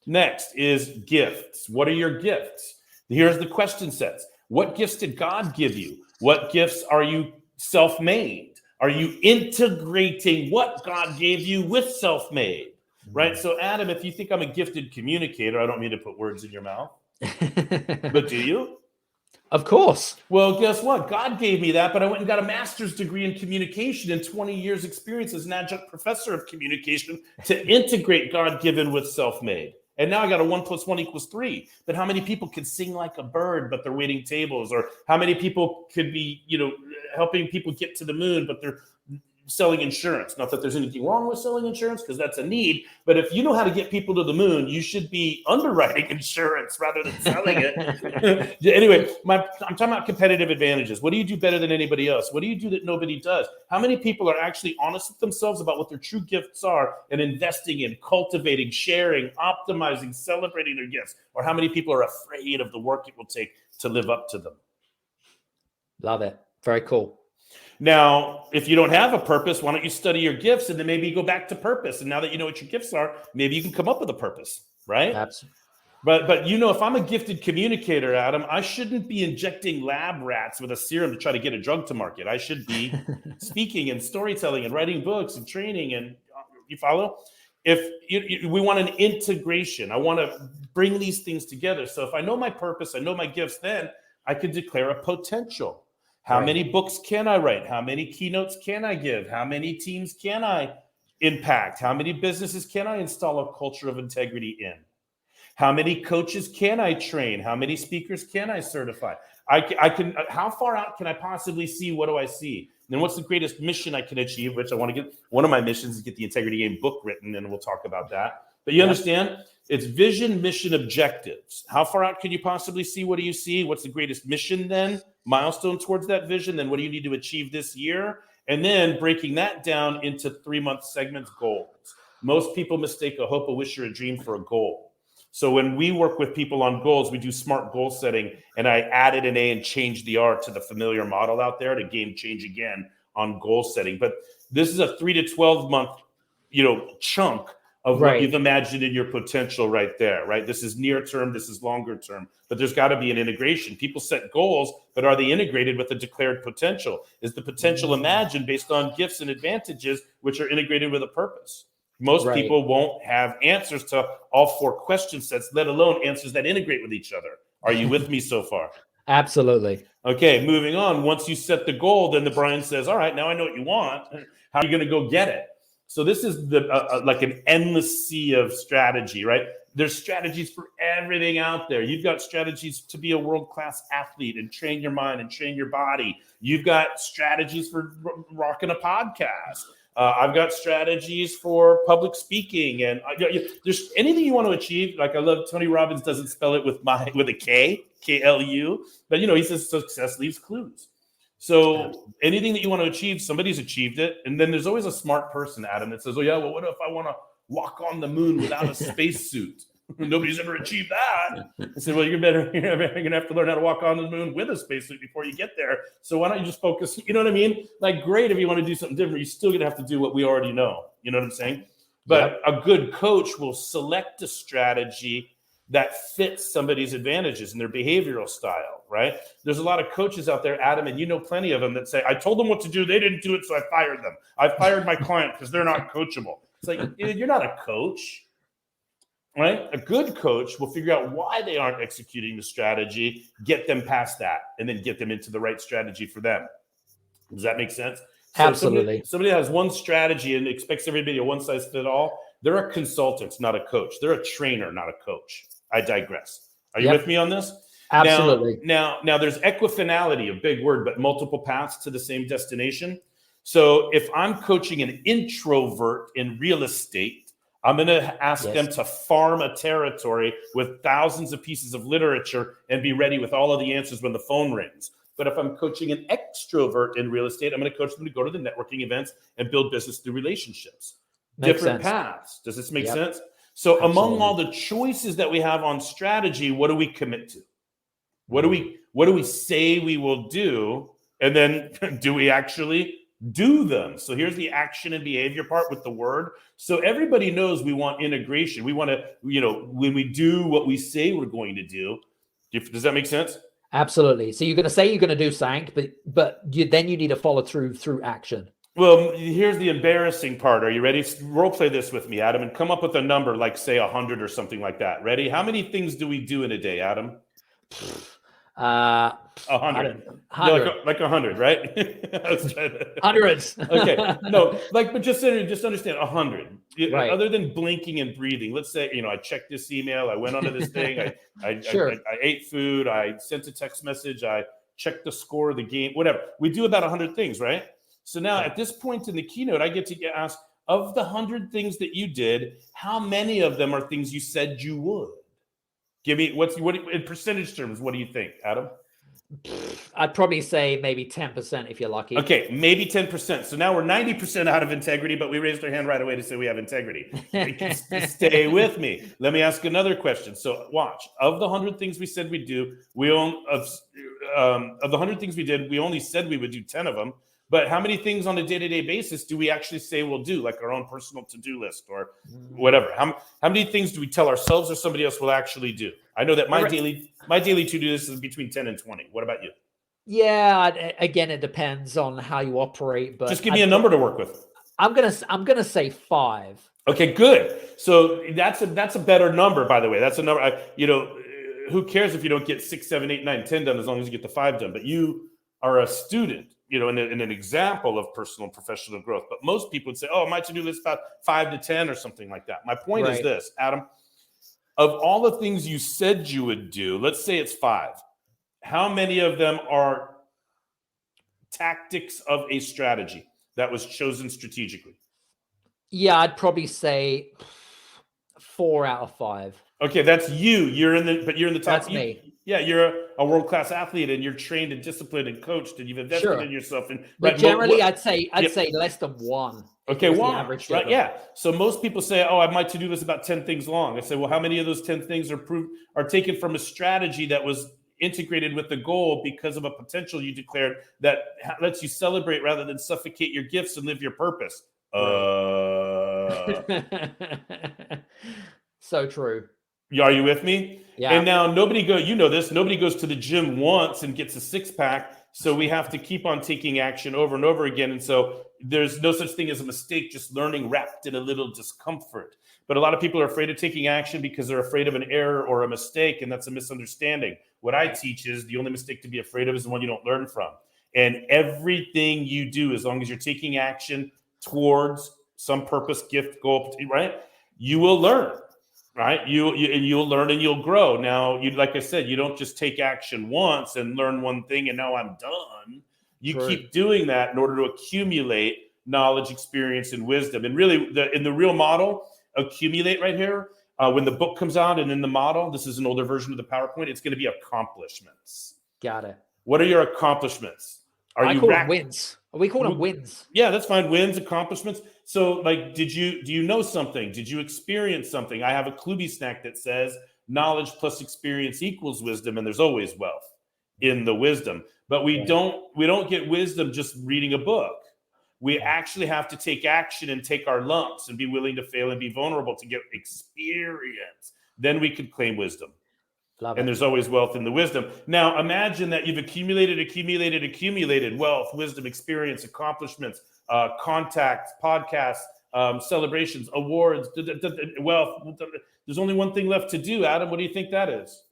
Next is gifts. What are your gifts? Here's the question sets. What gifts did God give you? What gifts are you self-made? Are you integrating what God gave you with self-made? Right? So, Adam, if you think I'm a gifted communicator, I don't mean to put words in your mouth, but do you? Of course. Well, guess what? God gave me that, but I went and got a master's degree in communication and 20 years experience as an adjunct professor of communication to integrate God-given with self-made. And now I got a 1 + 1 = 3. But how many people can sing like a bird, but they're waiting tables? Or how many people could be, helping people get to the moon, but they're selling insurance? Not that there's anything wrong with selling insurance, because that's a need. But if you know how to get people to the moon, you should be underwriting insurance rather than selling it. Anyway, I'm talking about competitive advantages. What do you do better than anybody else? What do you do that nobody does? How many people are actually honest with themselves about what their true gifts are and investing in, cultivating, sharing, optimizing, celebrating their gifts? Or how many people are afraid of the work it will take to live up to them? Love it. Very cool. Now, if you don't have a purpose, why don't you study your gifts and then maybe you go back to purpose? And now that you know what your gifts are, maybe you can come up with a purpose, right? Absolutely. But if I'm a gifted communicator, Adam, I shouldn't be injecting lab rats with a serum to try to get a drug to market. I should be speaking and storytelling and writing books and training. And you follow? We want an integration. I want to bring these things together. So if I know my purpose, I know my gifts, then I can declare a potential. How many books can I write? How many keynotes can I give? How many teams can I impact? How many businesses can I install a culture of integrity in? How many coaches can I train? How many speakers can I certify? I can. How far out can I possibly see? What do I see? And what's the greatest mission I can achieve? Which I want to get. One of my missions is get the Integrity Game book written, and we'll talk about that. But you understand? It's vision, mission, objectives. How far out can you possibly see? What do you see? What's the greatest mission then? Milestone towards that vision. Then what do you need to achieve this year? And then breaking that down into 3-month segments goals. Most people mistake a hope, a wish, or a dream for a goal. So when we work with people on goals, we do smart goal setting. And I added an A and changed the R to the familiar model out there to game change again on goal setting. But this is a 3 to 12 month, chunk of what you've imagined in your potential right there, right? This is near term, this is longer term, but there's got to be an integration. People set goals, but are they integrated with the declared potential? Is the potential imagined based on gifts and advantages, which are integrated with a purpose? Most people won't have answers to all 4 question sets, let alone answers that integrate with each other. Are you with me so far? Absolutely. Okay, moving on. Once you set the goal, then the Brian says, all right, now I know what you want. How are you going to go get it? So this is like an endless sea of strategy, right? There's strategies for everything out there. You've got strategies to be a world-class athlete and train your mind and train your body. You've got strategies for rocking a podcast. I've got strategies for public speaking, and there's anything you want to achieve. Like I love Tony Robbins doesn't spell it with a K, K-L-U, but he says success leaves clues. So anything that you want to achieve, somebody's achieved it. And then there's always a smart person, Adam, that says, oh yeah, well, what if I want to walk on the moon without a spacesuit? Nobody's ever achieved that. I said, well, you're going to have to learn how to walk on the moon with a spacesuit before you get there. So why don't you just focus? You know what I mean? Like, great, if you want to do something different, you're still going to have to do what we already know. You know what I'm saying? But a good coach will select a strategy that fits somebody's advantages and their behavioral style, right? There's a lot of coaches out there, Adam, and you know plenty of them that say, I told them what to do. They didn't do it, so I fired them. I fired my client because they're not coachable. It's like, you're not a coach, right? A good coach will figure out why they aren't executing the strategy, get them past that, and then get them into the right strategy for them. Does that make sense? So Absolutely. Somebody has one strategy and expects everybody a one-size-fits-all. They're a consultant, not a coach. They're a trainer, not a coach. I digress. Are you with me on this? Absolutely. Now, there's equifinality, a big word, but multiple paths to the same destination. So if I'm coaching an introvert in real estate, I'm going to ask them to farm a territory with thousands of pieces of literature and be ready with all of the answers when the phone rings. But if I'm coaching an extrovert in real estate, I'm going to coach them to go to the networking events and build business through relationships. Different paths. Does this make sense? So among all the choices that we have on strategy, what do we commit to? What do we say we will do? And then do we actually do them? So here's the action and behavior part with the word. So everybody knows we want integration. We want to, when we do what we say we're going to do. Does that make sense? Absolutely. So you're going to say you're going to do something, but then you need to follow through action. Well, here's the embarrassing part. Are you ready? Role play this with me, Adam, and come up with a number like, say, 100 or something like that. Ready? How many things do we do in a day, Adam? 100. Like 100, right? Hundreds. Okay. No, but just understand 100. Right. Other than blinking and breathing, let's say, I checked this email, I went onto this thing, I ate food, I sent a text message, I checked the score of the game, whatever. We do about 100 things, right? So now at this point in the keynote, I get to get asked, of the 100 things that you did, how many of them are things you said you would? Give me what in percentage terms, what do you think, Adam? I'd probably say maybe 10% if you're lucky. Okay, maybe 10%. So now we're 90% out of integrity, but we raised our hand right away to say we have integrity. Stay with me. Let me ask another question. So watch. Of the 100 things we said we'd do, of the 100 things we did, we only said we would do 10 of them. But how many things on a day-to-day basis do we actually say we'll do, like our own personal to-do list or whatever? How many things do we tell ourselves or somebody else will actually do? I know that my daily to-do list is between 10 and 20. What about you? Yeah, again, it depends on how you operate. But just give me a number to work with. I'm gonna say 5. Okay, good. So that's a better number, by the way. That's a number. Who cares if you don't get 6, 7, 8, 9, 10 done as long as you get the 5 done? But you are a student. In an example of personal and professional growth. But most people would say, oh, my to-do list about 5 to 10 or something like that. My point is this, Adam, of all the things you said you would do, let's say it's 5. How many of them are tactics of a strategy that was chosen strategically? Yeah, I'd probably say 4 out of 5. Okay, that's you. You're in the top. That's me. Yeah, you're a world-class athlete, and you're trained and disciplined and coached, and you've invested in yourself. But generally, I'd say less than 1. Okay, 1. Right? Yeah. So most people say, "Oh, I might to-do list about 10 things long." I say, "Well, how many of those 10 things are taken from a strategy that was integrated with the goal because of a potential you declared that lets you celebrate rather than suffocate your gifts and live your purpose?" So true. Are you with me? Yeah. And now nobody goes to the gym once and gets a 6-pack. So we have to keep on taking action over and over again. And so there's no such thing as a mistake, just learning wrapped in a little discomfort. But a lot of people are afraid of taking action because they're afraid of an error or a mistake. And that's a misunderstanding. What I teach is the only mistake to be afraid of is the one you don't learn from. And everything you do, as long as you're taking action towards some purpose, gift, goal, right? You will learn. Right, you'll learn and you'll grow. Now, like I said, you don't just take action once and learn one thing and now I'm done. You keep doing that in order to accumulate knowledge, experience, and wisdom. And really, in the real model, accumulate right here. When the book comes out and in the model, this is an older version of the PowerPoint. It's going to be accomplishments. Got it. What are your accomplishments? I call them wins. We call them wins. Yeah, that's fine. Wins, accomplishments. So, like, do you know something? Did you experience something? I have a Klubeck snack that says knowledge plus experience equals wisdom, and there's always wealth in the wisdom. But we don't get wisdom just reading a book. We actually have to take action and take our lumps and be willing to fail and be vulnerable to get experience. Then we could claim wisdom. And there's always wealth in the wisdom. Now, imagine that you've accumulated wealth, wisdom, experience, accomplishments, contacts, podcasts, celebrations, awards, wealth. There's only one thing left to do, Adam. What do you think that is?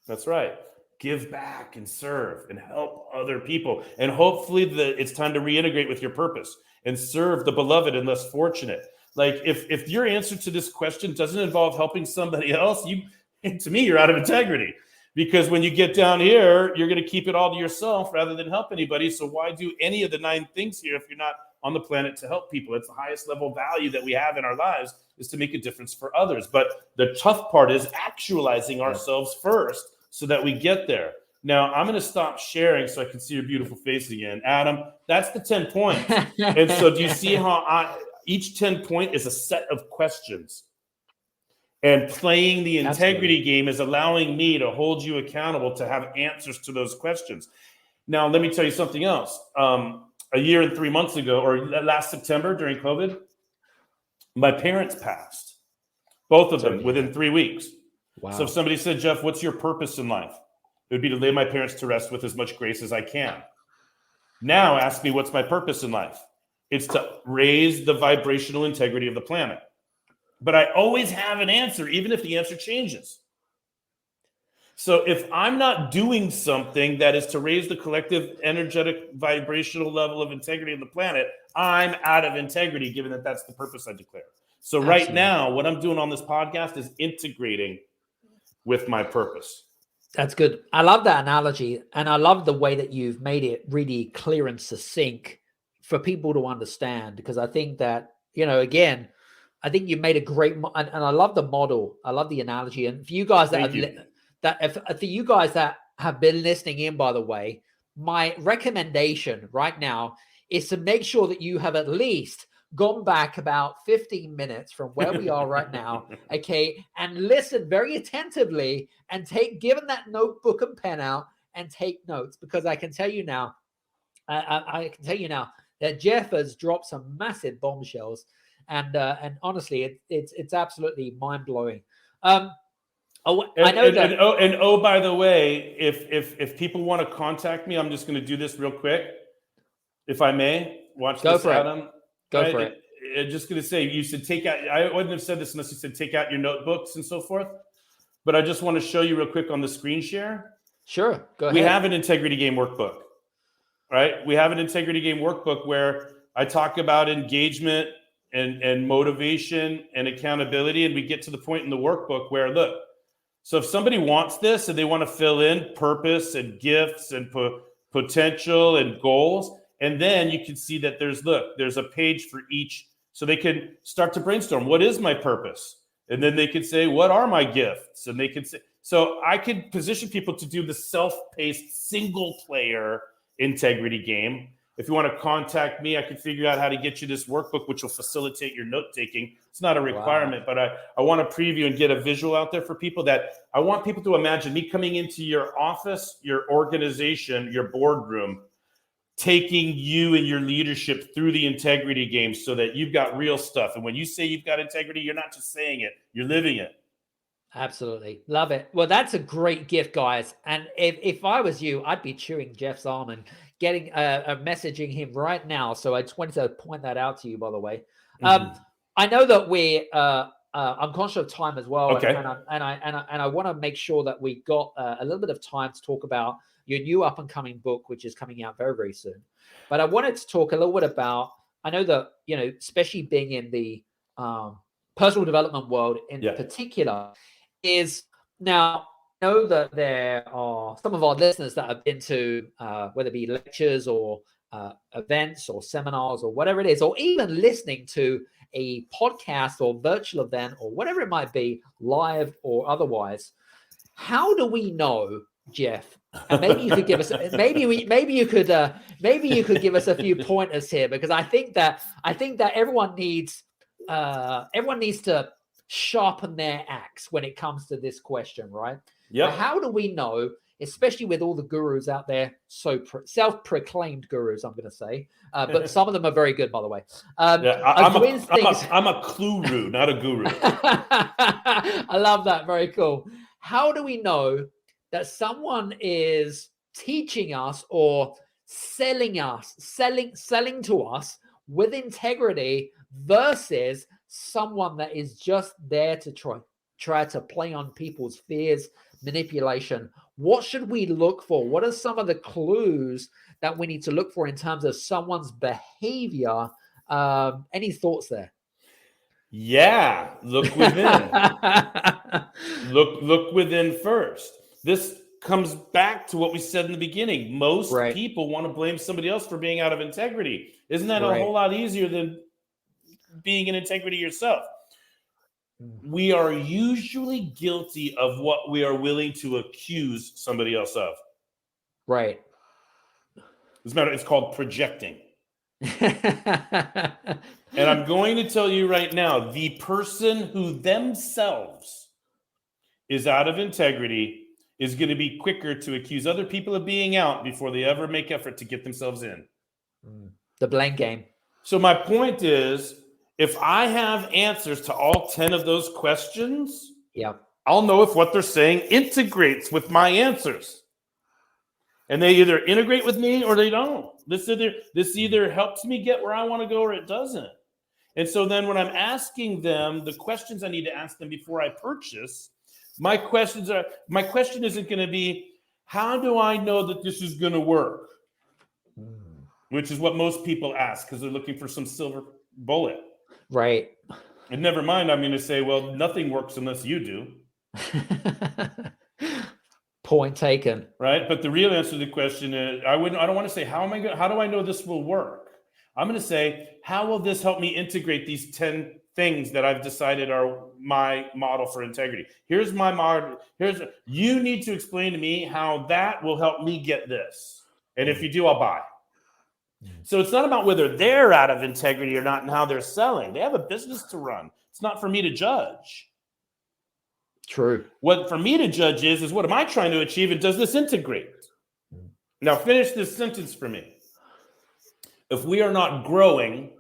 That's right. Give back and serve and help other people. And hopefully it's time to reintegrate with your purpose and serve the beloved and less fortunate. Like if your answer to this question doesn't involve helping somebody else, to me, you're out of integrity. Because when you get down here, you're going to keep it all to yourself rather than help anybody. So why do any of the 9 things here if you're not on the planet to help people? It's the highest level of value that we have in our lives is to make a difference for others. But the tough part is actualizing ourselves first so that we get there. Now, I'm going to stop sharing so I can see your beautiful face again. Adam, that's the 10 points. And so do you see how each 10 point is a set of questions? And playing the integrity game is allowing me to hold you accountable to have answers to those questions. Now, let me tell you something else. A year and 3 months ago, or last September during COVID, my parents passed. Both of them within 3 weeks. Wow. So if somebody said, Jeff, what's your purpose in life? It would be to lay my parents to rest with as much grace as I can. Now ask me, what's my purpose in life? It's to raise the vibrational integrity of the planet. But I always have an answer, even if the answer changes. So if I'm not doing something that is to raise the collective energetic vibrational level of integrity of the planet, I'm out of integrity, given that that's the purpose I declare. So right now, what I'm doing on this podcast is integrating with my purpose. That's good. I love that analogy. And I love the way that you've made it really clear and succinct for people to understand, because I think that, again, I think you made a great, and I love the model. I love the analogy. And for you guys for you guys that have been listening in, by the way, my recommendation right now is to make sure that you have at least gone back about 15 minutes from where we are right now, okay, and listen very attentively and given that notebook and pen out and take notes, because I can tell you now, that Jeff has dropped some massive bombshells, and honestly, it's absolutely mind blowing. I know that. By the way, if people want to contact me, I'm just going to do this real quick, if I may. Watch this, Adam. Go for it. I'm just going to say, you said take out. I wouldn't have said this unless you said take out your notebooks and so forth. But I just want to show you real quick on the screen share. Sure, go ahead. We have an integrity game workbook, right? We have an integrity game workbook where I talk about engagement and motivation and accountability, and we get to the point in the workbook where, look, so if somebody wants this and they want to fill in purpose and gifts and potential and goals, and then you can see that there's a page for each, so they can start to brainstorm, what is my purpose? And then they could say, what are my gifts? And they could say, so I could position people to do the self-paced single player integrity game. If you want to contact me, I can figure out how to get you this workbook, which will facilitate your note-taking. It's not a requirement, but I want to preview and get a visual out there for people that I want people to imagine me coming into your office, your organization, your boardroom, taking you and your leadership through the integrity game so that you've got real stuff. And when you say you've got integrity, you're not just saying it, you're living it. Absolutely. Love it. Well, that's a great gift, guys. And if I was you, I'd be chewing Jeff's arm and messaging him right now. So I just wanted to point that out to you, by the way. I know that I'm conscious of time as well. Okay. And I want to make sure that we got a little bit of time to talk about your new up and coming book, which is coming out very, very soon. But I wanted to talk a little bit about, I know that, especially being in the personal development world in particular, is now, I know that there are some of our listeners that have been to whether it be lectures or events or seminars or whatever it is, or even listening to a podcast or virtual event or whatever it might be, live or otherwise. How do we know Jeff, and maybe you could give us maybe you could give us a few pointers here, because I think that everyone needs to sharpen their axe when it comes to this question, right? Yeah. How do we know, especially with all the gurus out there, so self-proclaimed gurus, I'm going to say, but some of them are very good, by the way. I'm a clue-ru, not a guru. I love that. Very cool. How do we know that someone is teaching us or selling to us with integrity versus someone that is just there to try to play on people's fears, manipulation? What should we look for? What are some of the clues that we need to look for in terms of someone's behavior? Any thoughts there? Yeah, look within. look within first. This comes back to what we said in the beginning. Most people want to blame somebody else for being out of integrity. Isn't that a whole lot easier than being in integrity yourself? We are usually guilty of what we are willing to accuse somebody else of. Right. It's called projecting. And I'm going to tell you right now, the person who themselves is out of integrity is going to be quicker to accuse other people of being out before they ever make effort to get themselves in. The blame game. So my point is, if I have answers to all 10 of those questions, I'll know if what they're saying integrates with my answers. And they either integrate with me or they don't. This either helps me get where I want to go or it doesn't. And so then when I'm asking them the questions I need to ask them before I purchase, my question isn't going to be, how do I know that this is going to work? Which is what most people ask because they're looking for some silver bullet. Right. And never mind, I'm going to say, well, nothing works unless you do. Point taken. Right. But the real answer to the question is, I don't want to say, how do I know this will work? I'm going to say, how will this help me integrate these 10 things that I've decided are my model for integrity? Here's my model. You need to explain to me how that will help me get this. And if you do, I'll buy. So it's not about whether they're out of integrity or not and how they're selling. They have a business to run. It's not for me to judge. True. What for me to judge is what am I trying to achieve and does this integrate? Now finish this sentence for me. If we are not growing,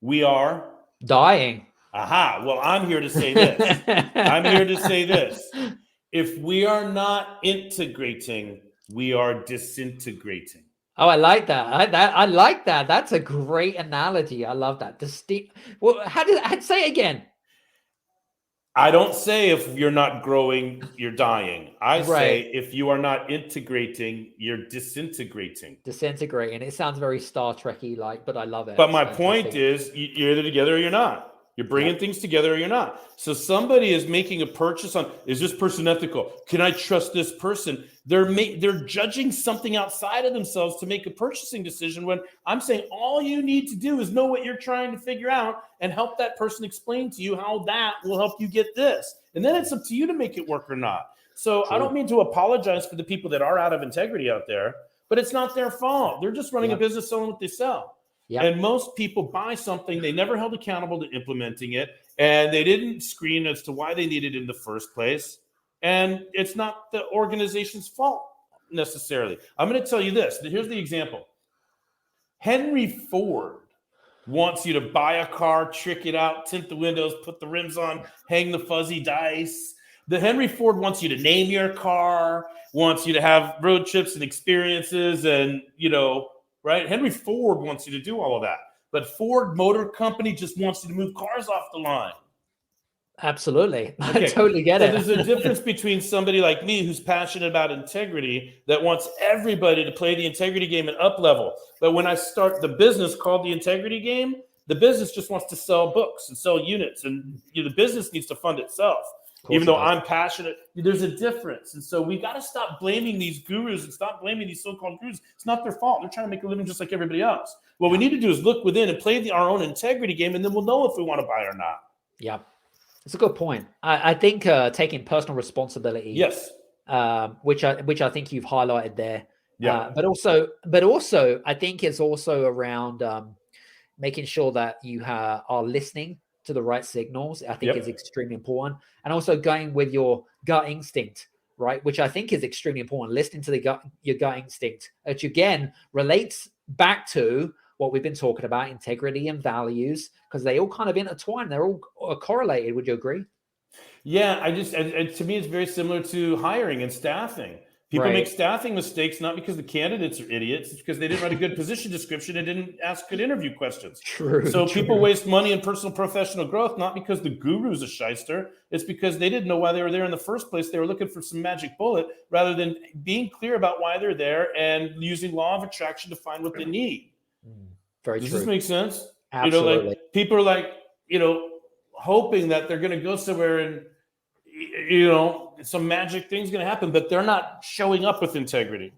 we are dying. Aha. Well, I'm here to say this. I'm here to say this. If we are not integrating, we are disintegrating. Oh, I like that. I like that. That's a great analogy. I love that. Well, say it again? I don't say if you're not growing, you're dying. I say if you are not integrating, you're disintegrating. Disintegrating. It sounds very Star Trek-y like, but I love it. But my point is, you're either together or you're not. You're bringing things together or you're not. So somebody is making a purchase on, is this person ethical? Can I trust this person? They're judging something outside of themselves to make a purchasing decision, when I'm saying all you need to do is know what you're trying to figure out and help that person explain to you how that will help you get this. And then it's up to you to make it work or not. So I don't mean to apologize for the people that are out of integrity out there, but it's not their fault. They're just running a business selling what they sell. Yep. And most people buy something they never held accountable to implementing it, and they didn't screen as to why they needed it in the first place. And it's not the organization's fault necessarily. I'm going to tell you this. Here's the example. Henry Ford wants you to buy a car, trick it out, tint the windows, put the rims on, hang the fuzzy dice. The Henry Ford wants you to name your car, wants you to have road trips and experiences and, right? Henry Ford wants you to do all of that. But Ford Motor Company just wants you to move cars off the line. Absolutely. Okay. I totally get it. There's a difference between somebody like me who's passionate about integrity that wants everybody to play the integrity game and up level. But when I start the business called the integrity game, the business just wants to sell books and sell units. And the business needs to fund itself. Even though I'm passionate, there's a difference. And so we got to stop blaming these gurus and stop blaming these so-called gurus. It's not their fault. They're trying to make a living just like everybody else. What we need to do is look within and play our own integrity game, and then we'll know if we want to buy or not. Yeah, it's a good point. I think taking personal responsibility which I think you've highlighted there. Yeah. But also, I think it's also around making sure that you are listening to the right signals. I think is extremely important, and also going with your gut instinct, right? Which I think is extremely important. Listening to your gut instinct, which again relates back to what we've been talking about, integrity and values, because they all kind of intertwine. They're all correlated. Would you agree? Yeah, to me, it's very similar to hiring and staffing. People make staffing mistakes not because the candidates are idiots, it's because they didn't write a good position description and didn't ask good interview questions. So people waste money in personal professional growth, not because the guru's a shyster. It's because they didn't know why they were there in the first place. They were looking for some magic bullet rather than being clear about why they're there and using law of attraction to find what they need. Very Does true. this make sense? Absolutely. Like people are like, hoping that they're going to go somewhere and, some magic thing's going to happen, but they're not showing up with integrity.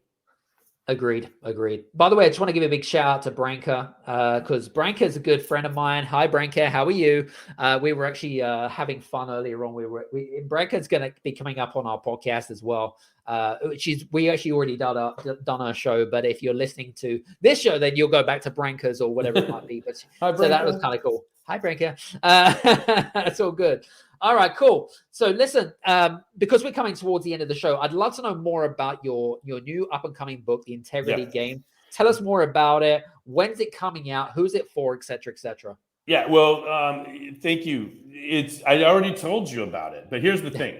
Agreed. By the way, I just want to give a big shout out to Branka, because Branka is a good friend of mine. Hi, Branka. How are you? We were actually having fun earlier on. Branka's going to be coming up on our podcast as well. We actually already done our show, but if you're listening to this show, then you'll go back to Branka's or whatever it might be. But Hi, so that was kind of cool. Hi, Branka. That's all good. All right, cool. So listen, because we're coming towards the end of the show, I'd love to know more about your new up and coming book, The Integrity Game. Tell us more about it. When's it coming out? Who's it for, et cetera, et cetera? Yeah, well, thank you. I already told you about it, but here's the thing.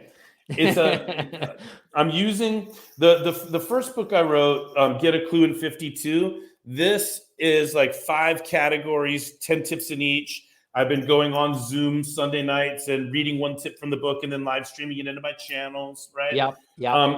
I'm using the first book I wrote, Get a Clue in 52. This is like 5 categories, 10 tips in each. I've been going on Zoom Sunday nights and reading one tip from the book and then live streaming it into my channels, right? Yeah.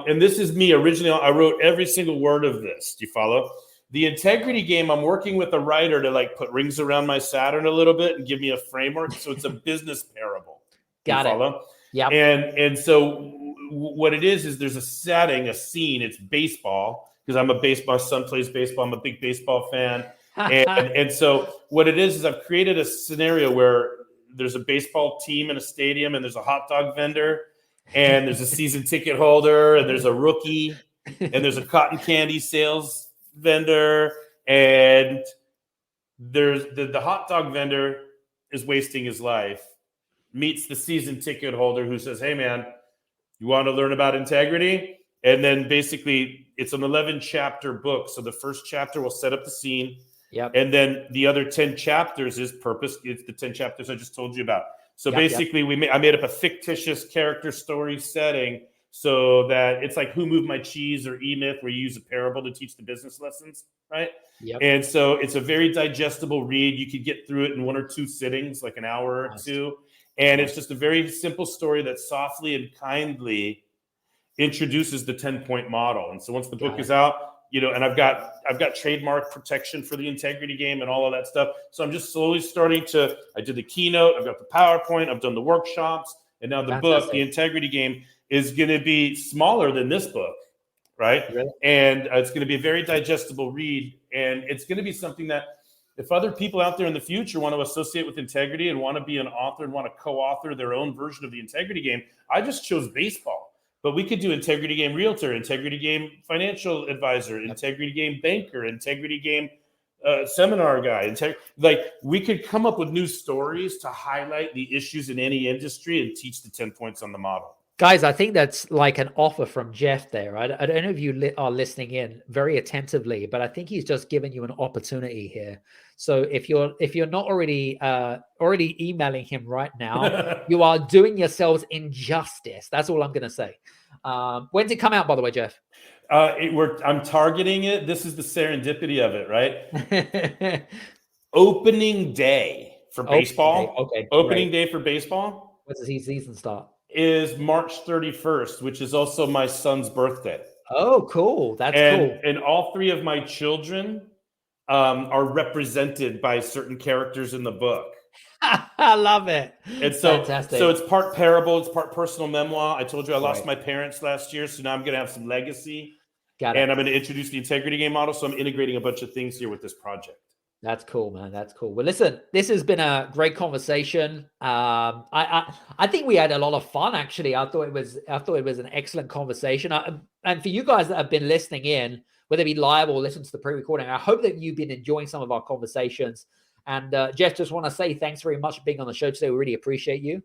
And this is me. Originally, I wrote every single word of this. Do you follow? The Integrity Game, I'm working with a writer to like put rings around my Saturn a little bit and give me a framework. So it's a business parable. Got it. Yeah. And so what it is there's a setting, a scene. It's baseball because my son plays baseball. I'm a big baseball fan. And so what it is I've created a scenario where there's a baseball team in a stadium and there's a hot dog vendor and there's a season ticket holder and there's a rookie and there's a cotton candy sales vendor and there's the hot dog vendor is wasting his life, meets the season ticket holder who says, hey man, you want to learn about integrity? And then basically it's an 11 chapter book. So the first chapter will set up the scene. Yep. And then the other 10 chapters is purpose. It's the 10 chapters I just told you about. So basically I made up a fictitious character story setting so that it's like Who Moved My Cheese or E-Myth where you use a parable to teach the business lessons, right? Yep. And so it's a very digestible read. You could get through it in 1 or 2 sittings, like an hour or 2. And it's just a very simple story that softly and kindly introduces the 10-point model. And so once the book is out, and I've got trademark protection for the Integrity Game and all of that stuff. So I'm just slowly I did the keynote, I've got the PowerPoint, I've done the workshops, and now the book, the Integrity Game, is going to be smaller than this book, right? Really? And it's going to be a very digestible read. And it's going to be something that if other people out there in the future want to associate with integrity and want to be an author and want to co-author their own version of the Integrity Game, I just chose baseball. But we could do Integrity Game Realtor, Integrity Game Financial Advisor, Integrity Game Banker, Integrity Game Seminar Guy. We could come up with new stories to highlight the issues in any industry and teach the 10 points on the model. Guys, I think that's like an offer from Jeff there. I don't know if you are listening in very attentively, but I think he's just giving you an opportunity here. So if you're not already emailing him right now, you are doing yourselves injustice. That's all I'm going to say. When's it come out, by the way, Jeff? I'm targeting it. This is the serendipity of it, right? Opening day for baseball. Okay. Opening day for baseball. When's the season start? Is March 31st, which is also my son's birthday. Oh, cool. That's cool. And all 3 of my children are represented by certain characters in the book. I love it. And so, fantastic. So it's part parable, it's part personal memoir. I told you I lost my parents last year, so now I'm going to have some legacy. Got it. And I'm going to introduce the Integrity Game model, so I'm integrating a bunch of things here with this project. That's cool, man. That's cool. Well, listen, this has been a great conversation. I think we had a lot of fun. Actually, I thought it was an excellent conversation. And for you guys that have been listening in, whether it be live or listen to the pre-recording, I hope that you've been enjoying some of our conversations. And Jeff, just want to say thanks very much for being on the show today. We really appreciate you.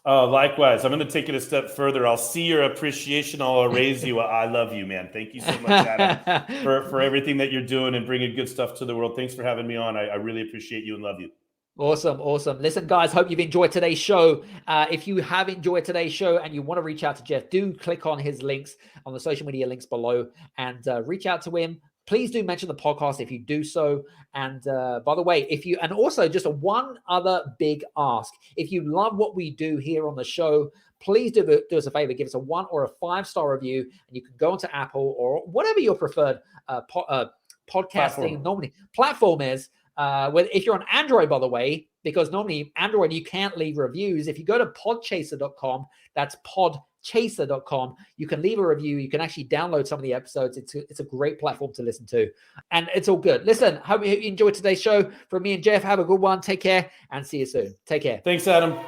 Likewise. I'm going to take it a step further. I'll see your appreciation. I'll raise you. I love you, man. Thank you so much, Adam, for everything that you're doing and bringing good stuff to the world. Thanks for having me on. I really appreciate you and love you. Awesome. Listen, guys, hope you've enjoyed today's show. If you have enjoyed today's show and you want to reach out to Jeff, do click on his links on the social media links below and reach out to him. Please do mention the podcast if you do so. And by the way, and also just one other big ask. If you love what we do here on the show, please do us a favor, give us a 1 or a 5-star review, and you can go onto Apple or whatever your preferred podcasting platform is. If you're on Android, by the way, because normally Android, you can't leave reviews. If you go to podchaser.com, that's podchaser.com, you can leave a review. You can actually download some of the episodes. It's a great platform to listen to, and it's all good. Listen, hope you enjoyed today's show. From me and Jeff, have a good one. Take care and see you soon. Take care. Thanks, Adam.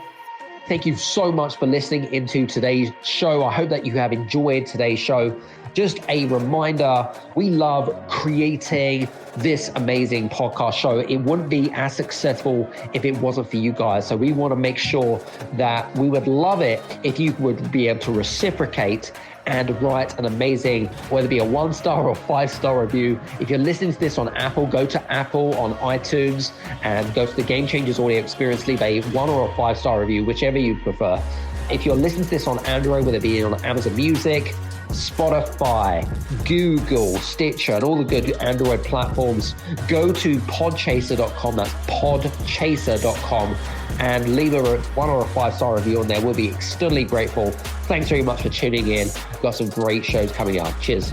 Thank you so much for listening into today's show. I hope that you have enjoyed today's show. Just a reminder, we love creating this amazing podcast show. It wouldn't be as successful if it wasn't for you guys. So we want to make sure that we would love it if you would be able to reciprocate and write an amazing, whether it be a 1-star or 5-star review. If you're listening to this on Apple, go to Apple on iTunes and go to the Game Changers Audio Experience, leave a 1 or a 5-star review, whichever you prefer. If you're listening to this on Android, whether it be on Amazon Music, Spotify, Google, Stitcher, and all the good Android platforms, go to podchaser.com. That's podchaser.com, and leave a 1 or a 5-star review on there. We'll be extremely grateful. Thanks very much for tuning in. We've got some great shows coming up. Cheers.